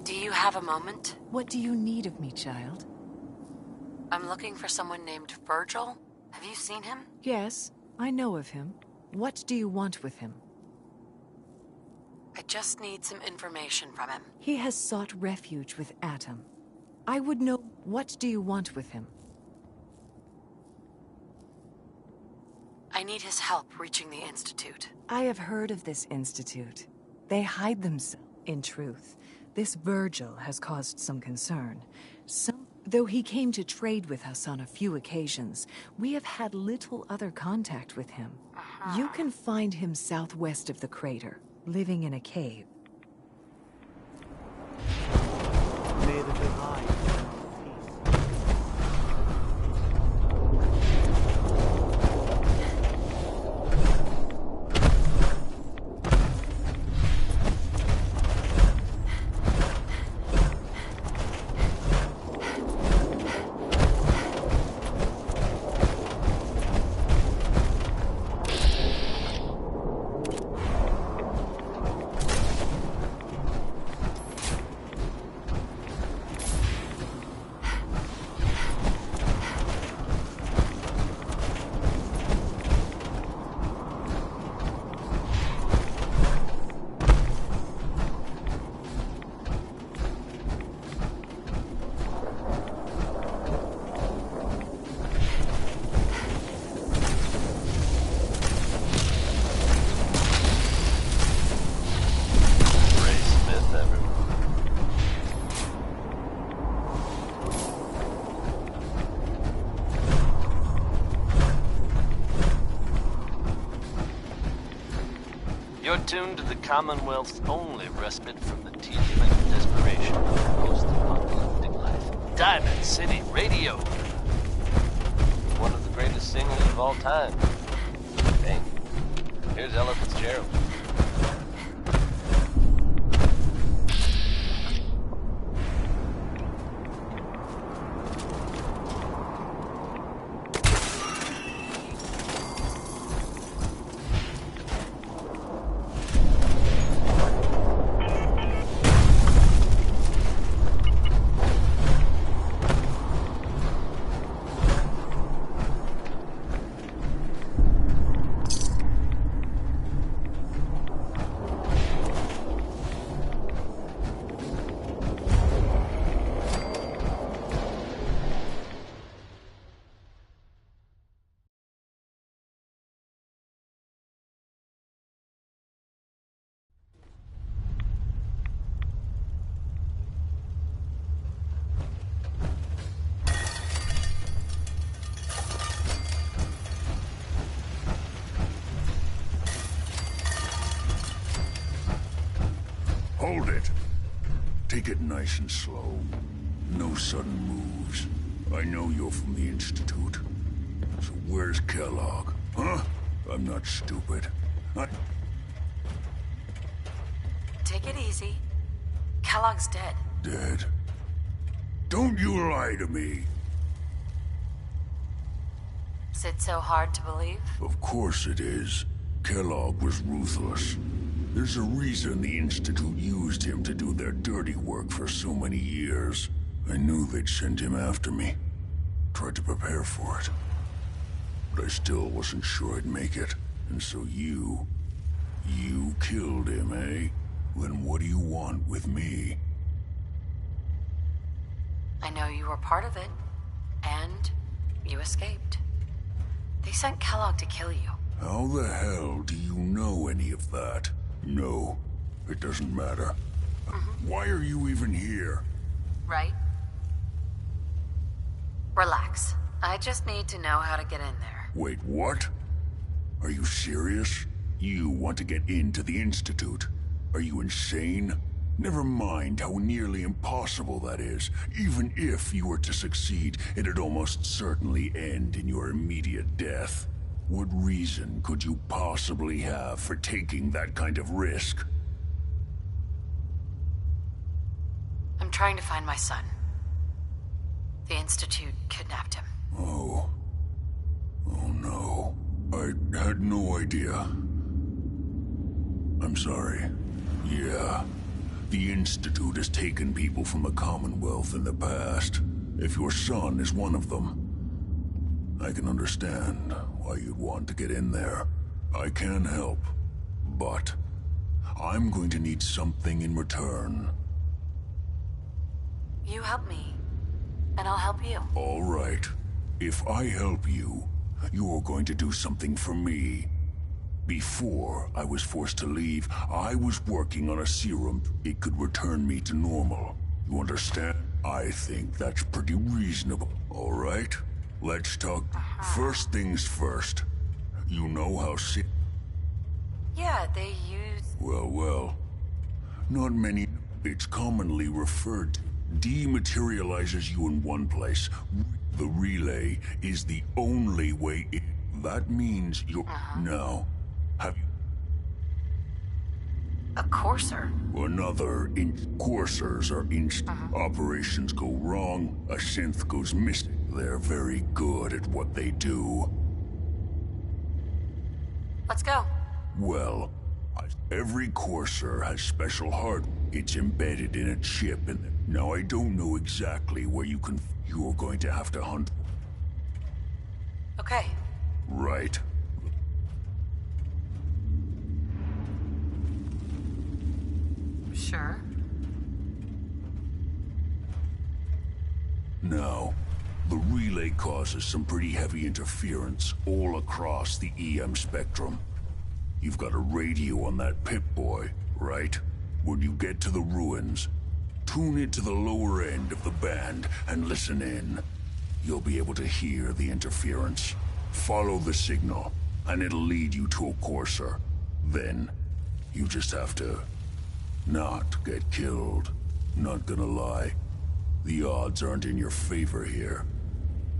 Do you have a moment? What do you need of me, child? I'm looking for someone named Virgil. Have you seen him? Yes, I know of him. What do you want with him? I just need some information from him. He has sought refuge with Atom. I would know. What do you want with him? I need his help reaching the Institute. I have heard of this Institute. They hide themselves. In truth, this Virgil has caused some concern. Though he came to trade with us on a few occasions, we have had little other contact with him. You can find him southwest of the crater, living in a cave. May the divine You're tuned to the Commonwealth's only respite from the tedium and desperation of post-apocalyptic life. Diamond City Radio. One of the greatest singers of all time. Hey, here's Ella Fitzgerald. Hold it. Take it nice and slow. No sudden moves. I know you're from the Institute. So where's Kellogg? Huh? I'm not stupid. Take it easy. Kellogg's dead. Dead? Don't you lie to me. Is it so hard to believe? Of course it is. Kellogg was ruthless. There's a reason the Institute used him to do their dirty work for so many years. I knew they'd send him after me. Tried to prepare for it. But I still wasn't sure I'd make it. And so you You killed him, eh? Then what do you want with me? I know you were part of it, and you escaped. They sent Kellogg to kill you. How the hell do you know any of that? No, it doesn't matter. Why are you even here? Right? Relax. I just need to know how to get in there. Wait, what? Are you serious? You want to get into the Institute? Are you insane? Never mind how nearly impossible that is. Even if you were to succeed, it'd almost certainly end in your immediate death. What reason could you possibly have for taking that kind of risk? I'm trying to find my son. The Institute kidnapped him. Oh. Oh no. I had no idea. I'm sorry. Yeah. The Institute has taken people from the Commonwealth in the past. If your son is one of them, I can understand why you'd want to get in there. I can help, but I'm going to need something in return. You help me, and I'll help you. All right. If I help you, you're going to do something for me. Before I was forced to leave, I was working on a serum. It could return me to normal. You understand? I think that's pretty reasonable. All right? Let's talk. First things first. You know how sick... Yeah, they use... Well. Not many... It's commonly referred to. Dematerializes you in one place. The relay is the only way in. That means you're... Now, have you... A courser? Another coursers are operations go wrong, a synth goes missing. They're very good at what they do. Let's go. Well, every courser has special hardware. It's embedded in a chip, and now I don't know exactly where you can... You're going to have to hunt. Okay. Right. Sure. Now, the relay causes some pretty heavy interference all across the EM spectrum. You've got a radio on that Pip-Boy, right? When you get to the ruins, tune it to the lower end of the band and listen in. You'll be able to hear the interference. Follow the signal, and it'll lead you to a courser. Then, you just have to not get killed. Not gonna lie, the odds aren't in your favor here.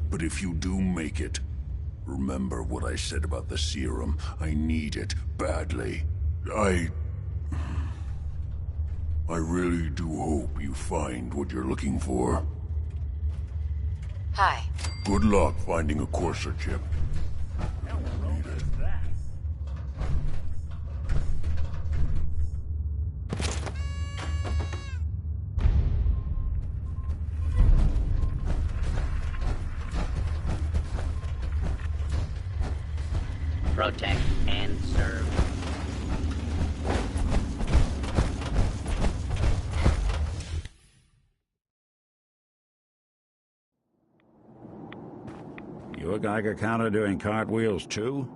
But if you do make it, remember what I said about the serum. I need it badly. I really do hope you find what you're looking for. Hi. Good luck finding a courser chip. Protect and serve. You a Geiger counter doing cartwheels too?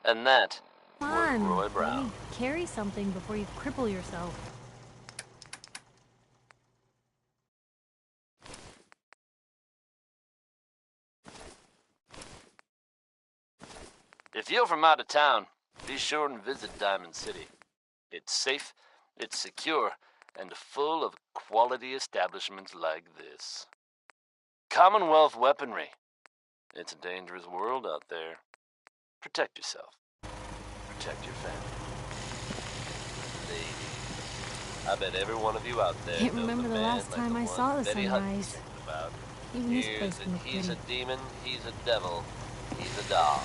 And that Come was on, Roy Brown. maybe carry something before you cripple yourself. If you're from out of town, be sure and visit Diamond City. It's safe, it's secure, and full of quality establishments like this. Commonwealth weaponry. It's a dangerous world out there. Protect yourself. Protect your family. Ladies, I bet every one of you out there Can't knows remember a the man last like time the I one saw the Betty Hutton's sunrise. talking about. Even this Here's place that can look he's a pretty. demon, he's a devil, he's a dog.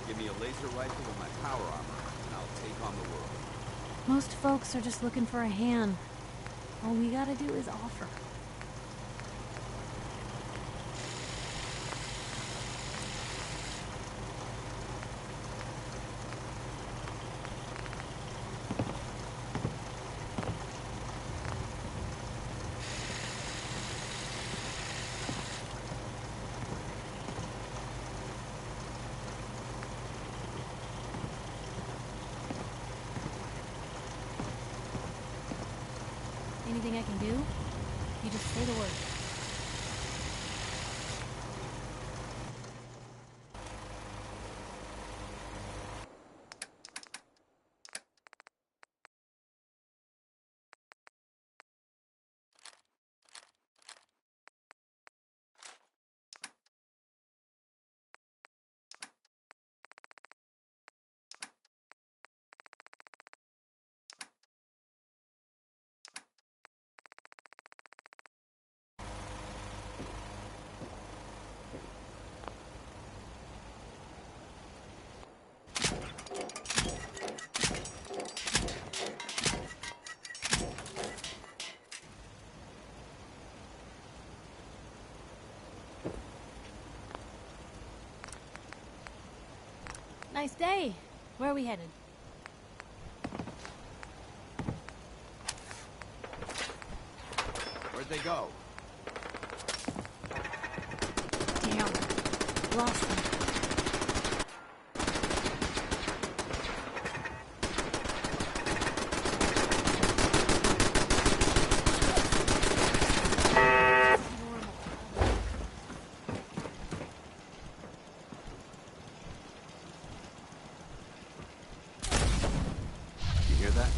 Give me a laser rifle and my power armor, and I'll take on the world. Most folks are just looking for a hand. All we gotta do is offer. Anything I can do? You just say the word. Nice day. Where are we headed? Where'd they go? Damn. Lost them. You hear that?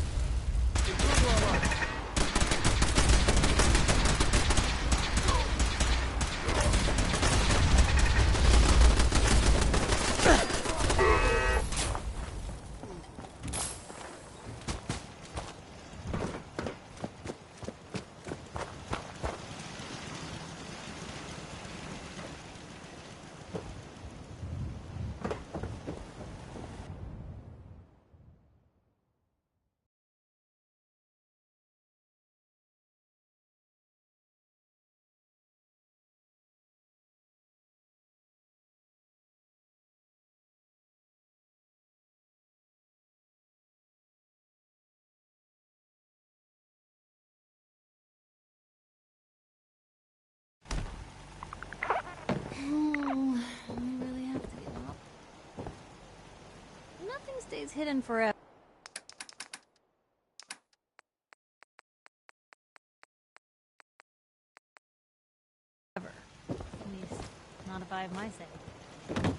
Oh, I really have to get up. Nothing stays hidden forever. At least, not if I have my say.